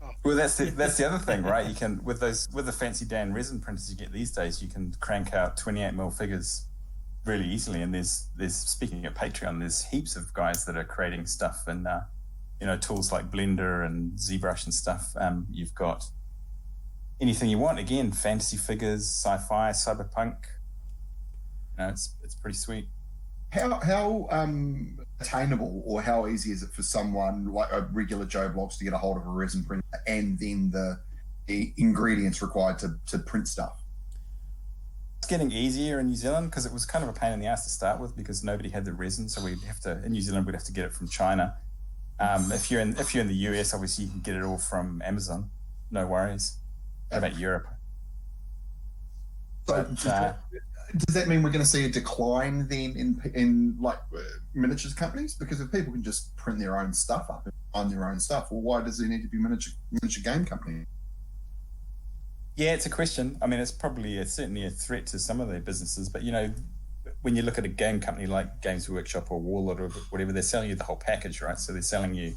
Oh. Well, that's the other thing, right? You can with the fancy Dan resin printers you get these days, you can crank out 28mm figures really easily. And there's speaking of Patreon, there's heaps of guys that are creating stuff and tools like Blender and ZBrush and stuff. You've got anything you want. Again, fantasy figures, sci-fi, cyberpunk. It's pretty sweet. How attainable or how easy is it for someone like a regular Joe Bloggs to get a hold of a resin printer and then the ingredients required to print stuff? It's getting easier in New Zealand because it was kind of a pain in the ass to start with because nobody had the resin, so in New Zealand we'd have to get it from China. If you're in the US, obviously you can get it all from Amazon, no worries. What about Europe? Does that mean we're going to see a decline then in miniatures companies? Because if people can just print their own stuff up and own their own stuff, well, why does there need to be miniature game company? Yeah, it's a question. I mean, it's probably certainly a threat to some of their businesses. But when you look at a game company like Games Workshop or Warlord or whatever, they're selling you the whole package, right? So they're selling you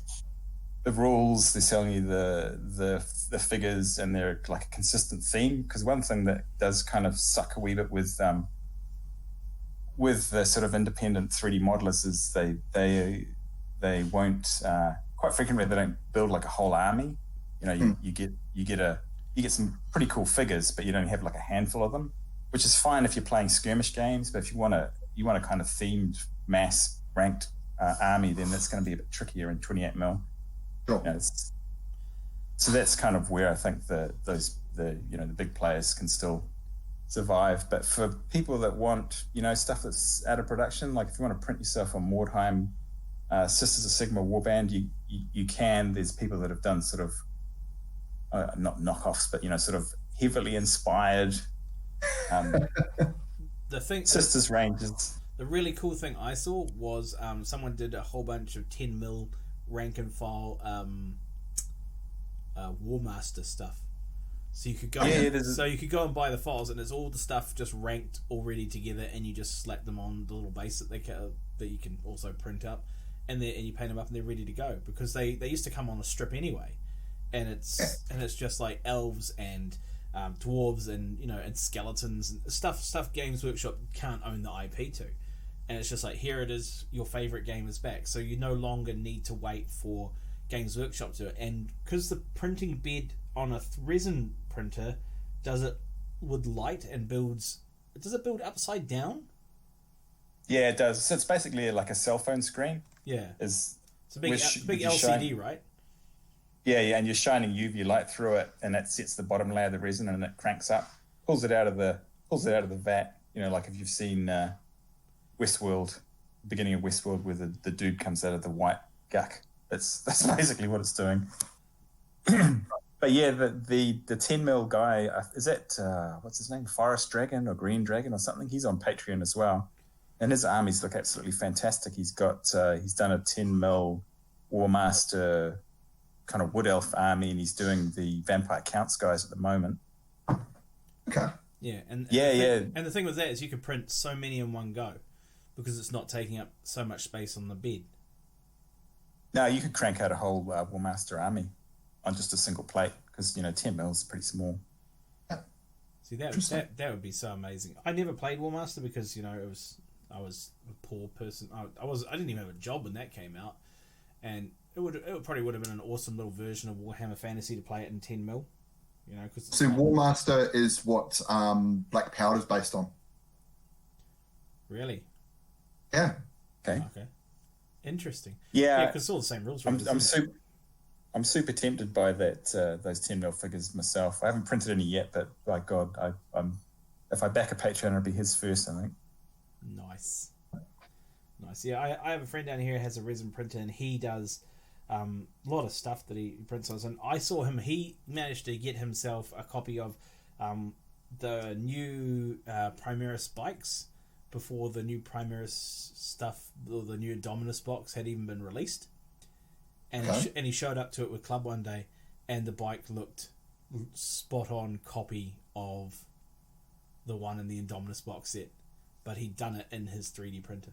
the rules, they're selling you the figures, and they're like a consistent theme. Because one thing that does kind of suck a wee bit with the sort of independent 3D modelers is they won't quite frequently they don't build like a whole army. You get some pretty cool figures, but you don't have like a handful of them, which is fine if you're playing skirmish games. But if you want a kind of themed mass ranked army, then that's going to be a bit trickier in 28mm. Sure. So that's kind of where I think the big players can still survive. But for people that want stuff that's out of production, like if you want to print yourself on Mordheim, Sisters of Sigma Warband, you can. There's people that have done sort of not knockoffs, but sort of heavily inspired Sisters ranges. The really cool thing I saw was someone did a whole bunch of 10mm rank and file Warmaster stuff. So you could go you could go and buy the files, and it's all the stuff just ranked already together, and you just slap them on the little base that you can also print up, and you paint them up, and they're ready to go, because they used to come on a strip anyway, and it's just like elves and dwarves and and skeletons and stuff Games Workshop can't own the IP to. And it's just like, here it is, your favourite game is back. So you no longer need to wait for Games Workshop to do it. And because the printing bed on a resin printer does it with light and does it build upside down? Yeah, it does. So it's basically like a cell phone screen. Yeah. It's a big LCD, right? Yeah, and you're shining UV light through it, and that sets the bottom layer of the resin, and it cranks up, pulls it out of the vat. Like if you've seen Westworld, beginning of Westworld, where the dude comes out of the white guck. That's basically what it's doing. But yeah, the 10mm guy, is that what's his name, Forest Dragon or Green Dragon or something? He's on Patreon as well, and his armies look absolutely fantastic. He's done a 10mm Warmaster kind of wood elf army, and he's doing the Vampire Counts guys at the moment. Okay. Yeah, and the thing with that is you can print so many in one go, because it's not taking up so much space on the bed. No, you could crank out a whole Warmaster army on just a single plate, because 10mm is pretty small. See, that would be so amazing. I never played Warmaster because I was a poor person. I didn't even have a job when that came out, and it probably would have been an awesome little version of Warhammer Fantasy to play it in 10mm. See, Warmaster is what Black Powder's based on. Really? Yeah. Okay. Interesting. Yeah, because it's all the same rules. I'm super tempted by that those 10mm figures myself. I haven't printed any yet, but by God, I'm if I back a Patreon, it'll be his first, I think. Nice. Yeah, I have a friend down here who has a resin printer, and he does a lot of stuff that he prints on. And I saw him. He managed to get himself a copy of the new Primaris bikes before the new Primaris stuff, or the new Dominus box had even been released. And he showed up to it with Club one day, and the bike looked spot on copy of the one in the Indominus box set, but he'd done it in his 3D printer.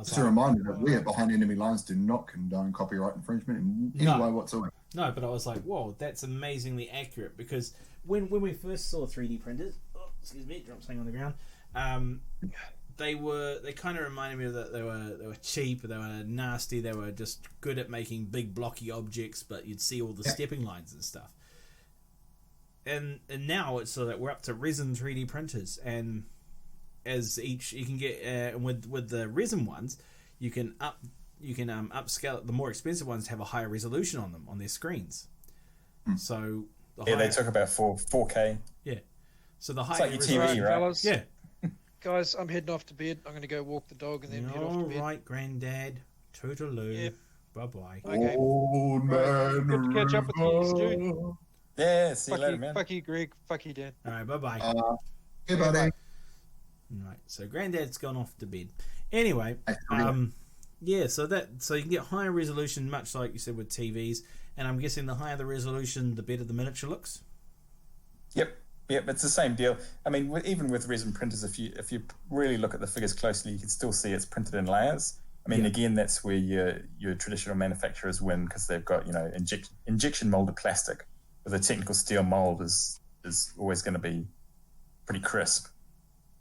Just a reminder that we at Behind Enemy Lines do not condone copyright infringement in any way whatsoever. No, but I was like, whoa, that's amazingly accurate, because when we first saw 3D printers, excuse me, dropped something on the ground, they kind of reminded me that they were cheap, they were nasty, they were just good at making big blocky objects, but you'd see all the stepping lines and stuff. And now it's so that we're up to resin 3D printers, and as each you can get with the resin ones, you can upscale it. The more expensive ones have a higher resolution on them on their screens. So they talk about 4K. Yeah. So the It's higher like your TV, right? Fellas, Yeah. guys, I'm heading off to bed. I'm going to go walk the dog and then head off to bed. All right, Granddad. Toodaloo. Yeah. Bye-bye. Okay. Old man. Good to catch up with you, Stu. Yeah, see you later, man. Fuck you, Greg. Fuck you, Dan. All right, bye-bye. Hey, buddy. Right, so Granddad's gone off to bed. Anyway, so you can get higher resolution, much like you said with TVs, and I'm guessing the higher the resolution, the better the miniature looks. Yep, it's the same deal. I mean, even with resin printers, if you really look at the figures closely, you can still see it's printed in layers. I mean, again, that's where your traditional manufacturers win, because they've got injection molded plastic with a technical steel mold is always going to be pretty crisp.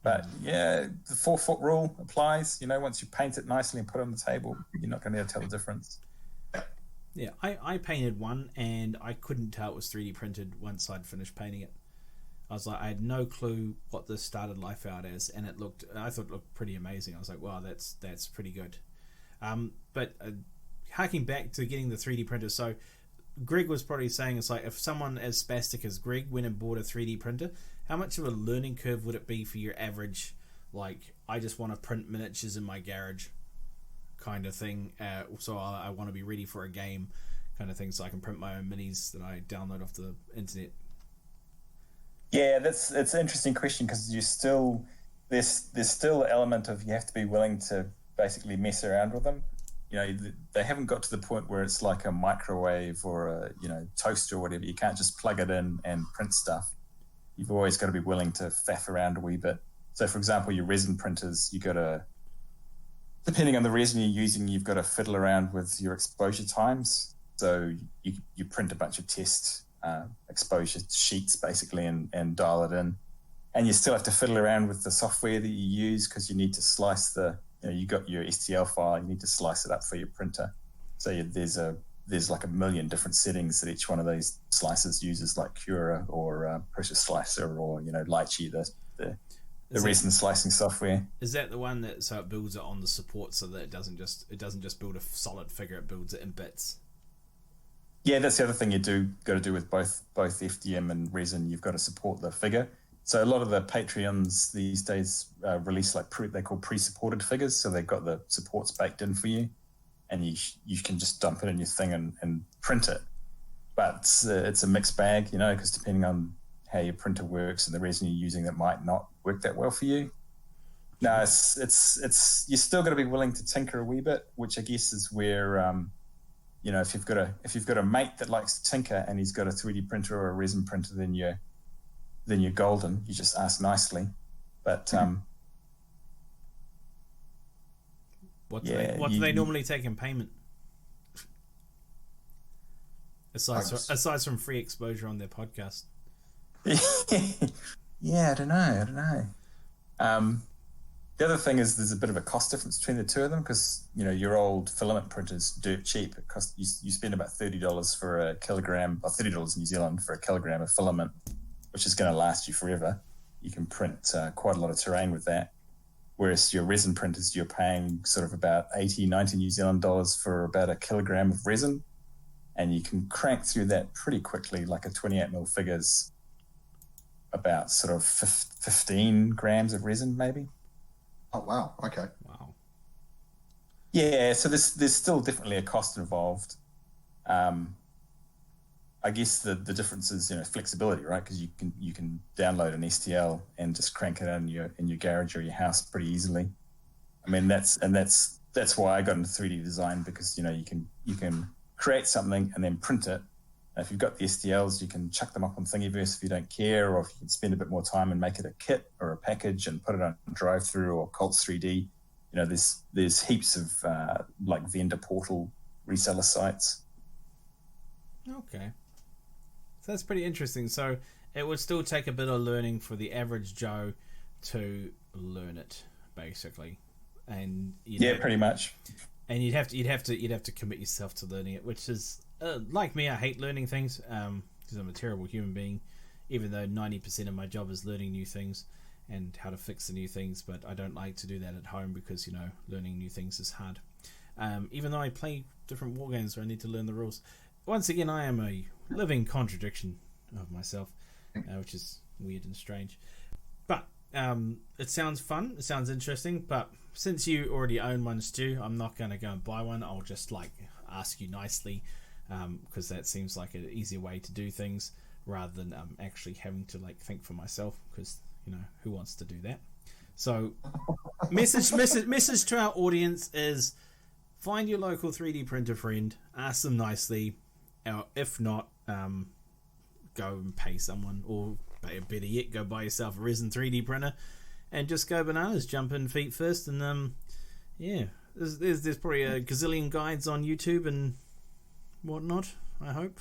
But yeah, the 4-foot rule applies. Once you paint it nicely and put it on the table, you're not going to be able to tell the difference. Yeah, I painted one, and I couldn't tell it was 3D printed once I'd finished painting it. I was like, I had no clue what this started life out as, and I thought it looked pretty amazing. I was like, wow, that's pretty good. But harking back to getting the 3D printer, so Greg was probably saying, it's like, if someone as spastic as Greg went and bought a 3D printer, how much of a learning curve would it be for your average, like, I just want to print miniatures in my garage kind of thing, so I want to be ready for a game kind of thing, so I can print my own minis that I download off the internet? Yeah, it's an interesting question, because there's still an element of you have to be willing to basically mess around with them. They haven't got to the point where it's like a microwave or a toaster or whatever. You can't just plug it in and print stuff. You've always got to be willing to faff around a wee bit. So, for example, your resin printers, you got to, depending on the resin you're using, you've got to fiddle around with your exposure times. So you print a bunch of test exposure sheets basically and dial it in, and you still have to fiddle around with the software that you use, because you need to slice you got your STL file, you need to slice it up for your printer. So there's like a million different settings that each one of these slices uses, like Cura or Pressure Slicer or Lychee, the resin slicing software. Is that the one that so it builds it on the support, so that it doesn't just build a solid figure, it builds it in bits? Yeah, that's the other thing got to do with both FDM and resin. You've got to support the figure. So a lot of the Patreons these days release they call pre-supported figures. So they've got the supports baked in for you, and you can just dump it in your thing and print it. But it's a mixed bag, because depending on how your printer works and the resin you're using, that might not work that well for you. No, it's you're still got to be willing to tinker a wee bit, which I guess is where if you've got a mate that likes to tinker and he's got a 3D printer or a resin printer, then you're golden. You just ask nicely. But what do they normally take in payment? Aside from free exposure on their podcast. Yeah, I don't know. The other thing is there's a bit of a cost difference between the two of them, because your old filament printer's dirt cheap. It costs you spend about $30 for a kilogram, or $30 New Zealand for a kilogram of filament, which is going to last you forever. You can print quite a lot of terrain with that. Whereas your resin printers, you're paying sort of about 80, 90 New Zealand dollars for about a kilogram of resin, and you can crank through that pretty quickly. Like a 28mm figure's about sort of 15 grams of resin, maybe. Oh, wow. Okay. Wow. Yeah, so there's still definitely a cost involved. I guess the difference is flexibility, right? Because you can download an STL and just crank it in your garage or your house pretty easily. I mean that's why I got into 3D design, because you can create something and then print it. If you've got the STLs, you can chuck them up on Thingiverse if you don't care, or if you can spend a bit more time and make it a kit or a package and put it on drive-through or Colts 3D. There's heaps of like vendor portal reseller sites. Okay. So that's pretty interesting. So it would still take a bit of learning for the average Joe to learn it, basically. And pretty much. And you'd have to commit yourself to learning it, which is like me. I hate learning things because I'm a terrible human being. Even though 90% of my job is learning new things and how to fix the new things, but I don't like to do that at home because learning new things is hard. Even though I play different war games where I need to learn the rules. Once again, I am a living contradiction of myself, which is weird and strange. But it sounds fun. It sounds interesting. But since you already own one, Stu, I'm not going to go and buy one. I'll just ask you nicely, because that seems like an easier way to do things rather than actually having to think for myself. Because who wants to do that? So, message to our audience is: find your local 3D printer friend, ask them nicely. If not, go and pay someone, or better yet, go buy yourself a resin 3D printer and just go bananas, jump in feet first. And there's probably a gazillion guides on YouTube and whatnot, I hope.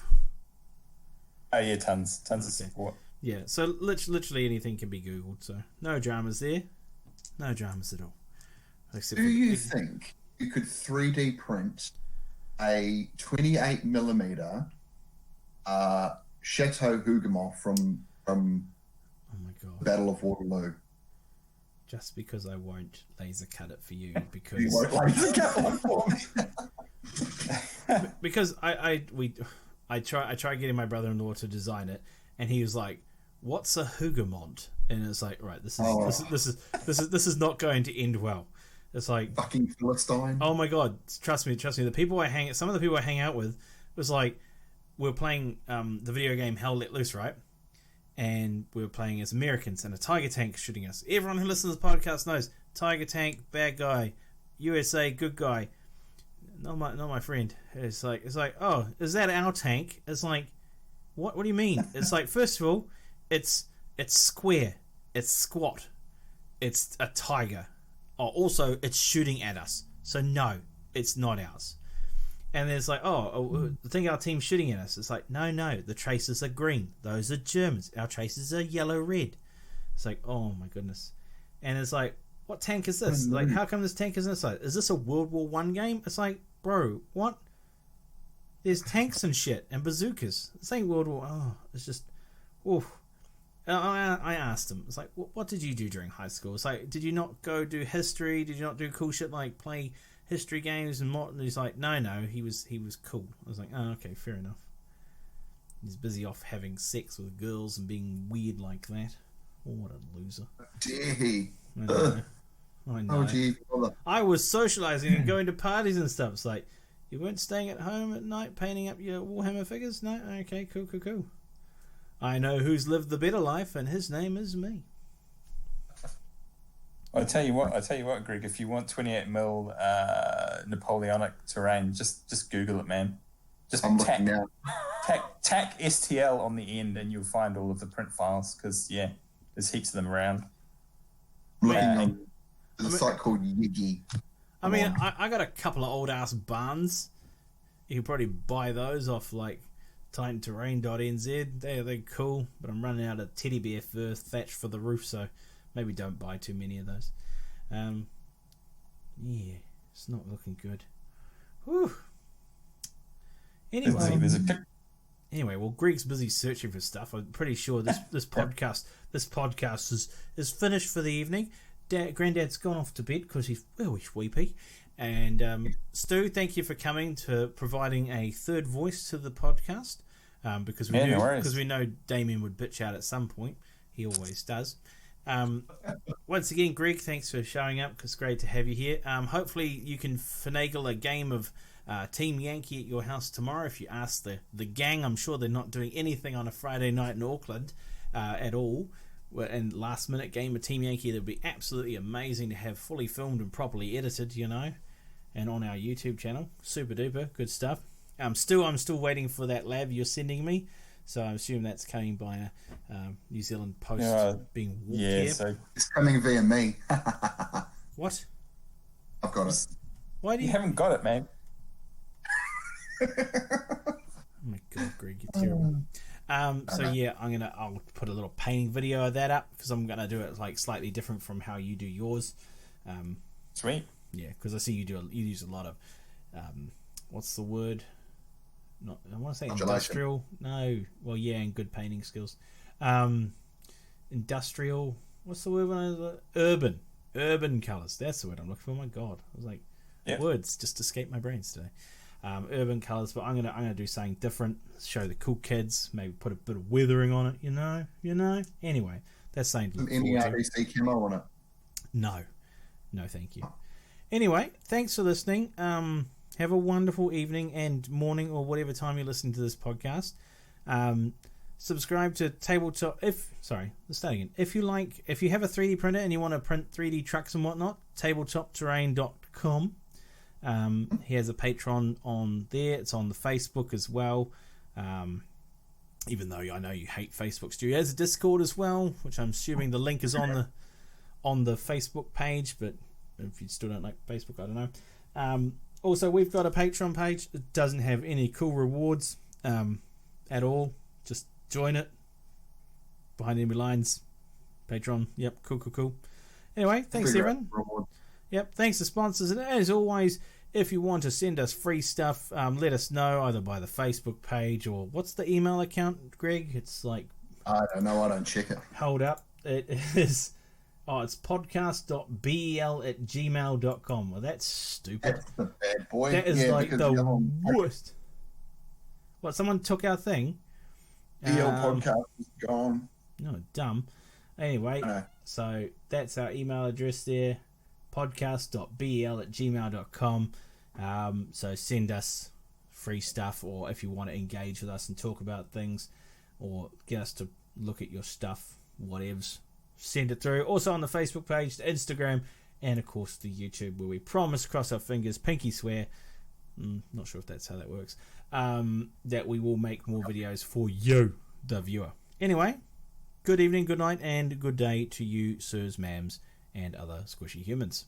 Oh yeah, tons of support. Yeah, so literally anything can be Googled, so no dramas there. No dramas at all. Do you think you could 3D print a 28mm Chateau Hougoumont from oh my god, Battle of Waterloo? Just because I won't laser cut it for you, because You won't laser cut one for me. because I try getting my brother-in-law to design it, and he was like, "What's a Hougoumont?" And it's like, right, this is not going to end well. It's like fucking Philistine. Oh my god, trust me. Some of the people I hang out with was like, we were playing the video game Hell Let Loose, right? And we were playing as Americans, and a tiger tank shooting us. Everyone who listens to the podcast knows tiger tank, bad guy, USA, good guy. Not my friend. It's like, oh, is that our tank? It's like, what do you mean? It's like, first of all, it's square, it's squat, it's a tiger. Oh, also, it's shooting at us. So, no, it's not ours. And there's like, I think our team's shooting at us. It's like, no, the traces are green. Those are Germans. Our traces are yellow-red. It's like, oh my goodness. And it's like, what tank is this? Like, how come this tank is inside? Is this a World War I game? It's like, bro, what? There's tanks and shit and bazookas. This ain't World War. Oh, it's just, oof. I asked him. It's like, what did you do during high school? It's like, did you not go do history? Did you not do cool shit like play history games and what? And he's like, no. He was cool. I was like, oh, okay, fair enough. He's busy off having sex with girls and being weird like that. Oh, what a loser. Dare he? I know. Oh, gee. I was socializing and going to parties and stuff. It's like, you weren't staying at home at night painting up your Warhammer figures? No? Okay, cool. I know who's lived the better life, and his name is me. I tell you what, Greg. If you want 28mm Napoleonic terrain, just Google it, man. Just tack STL on the end, and you'll find all of the print files. Because there's heaps of them around. There's a site called Yiggy. I mean, I got a couple of old ass barns. You can probably buy those off like TitanTerrain.nz. They're cool, but I'm running out of teddy bear fur thatch for the roof, so maybe don't buy too many of those. It's not looking good. Whew. Anyway, well, Greg's busy searching for stuff. I'm pretty sure this podcast is finished for the evening. Granddad's gone off to bed because he's very sleepy. And Stu, thank you for coming, to providing a third voice to the podcast, because we know Damian would bitch out at some point. He always does. Once again, Greg, thanks for showing up. It's great to have you here. Hopefully you can finagle a game of Team Yankee at your house tomorrow. If you ask the gang, I'm sure they're not doing anything on a Friday night in Auckland at all. And last minute game of Team Yankee, that would be absolutely amazing to have fully filmed and properly edited, you know, and on our YouTube channel. Super duper good stuff. I'm still waiting for that lab you're sending me, so I assume that's coming by a New Zealand Post being walked here. So It's coming via me. What? I've got it. Why do you haven't got it, mate. Oh my god, Greg, you're terrible. So yeah, I'll put a little painting video of that up, because I'm gonna do it like slightly different from how you do yours. Sweet. Yeah, because I see you use a lot of what's the word? Not, I want to say industrial. No, well, yeah, and good painting skills. Industrial. What's the word? Urban colors. That's the word I'm looking for. My God, I was like, words just escaped my brains today. Urban colors, but I'm gonna do something different. Show the cool kids. Maybe put a bit of weathering on it. You know. Anyway, that's something to look forward to. MERDC camo on it. No, thank you. Anyway, thanks for listening. Have a wonderful evening and morning, or whatever time you're listening to this podcast. Subscribe to Tabletop. Let's start again. If you have a 3D printer and you want to print 3D trucks and whatnot, tabletopterrain.com. He has a Patreon on there. It's on the Facebook as well. Even though I know you hate Facebook Studio, he has a Discord as well, which I'm assuming the link is on the Facebook page. But if you still don't like Facebook, I don't know. Also, we've got a Patreon page. It doesn't have any cool rewards at all. Just join it. Behind Enemy Lines. Patreon. Yep, cool. Anyway, thanks everyone. Yep, thanks to sponsors. And as always, if you want to send us free stuff, let us know either by the Facebook page or what's the email account, Greg? It's like... I don't know. I don't check it. Hold up. It is... Oh, it's podcast.bel@gmail.com. Well, that's stupid. That's the bad boy. That is like the worst. What, someone took our thing? BL podcast is gone. No, dumb. Anyway, so that's our email address there. podcast.bel@gmail.com. So send us free stuff, or if you want to engage with us and talk about things, or get us to look at your stuff, whatevs. Send it through. Also on the Facebook page, the Instagram, and of course the YouTube, where we promise, cross our fingers, pinky swear, not sure if that's how that works, that we will make more videos for you, the viewer. Anyway, good evening, good night, and good day to you, sirs, ma'ams, and other squishy humans.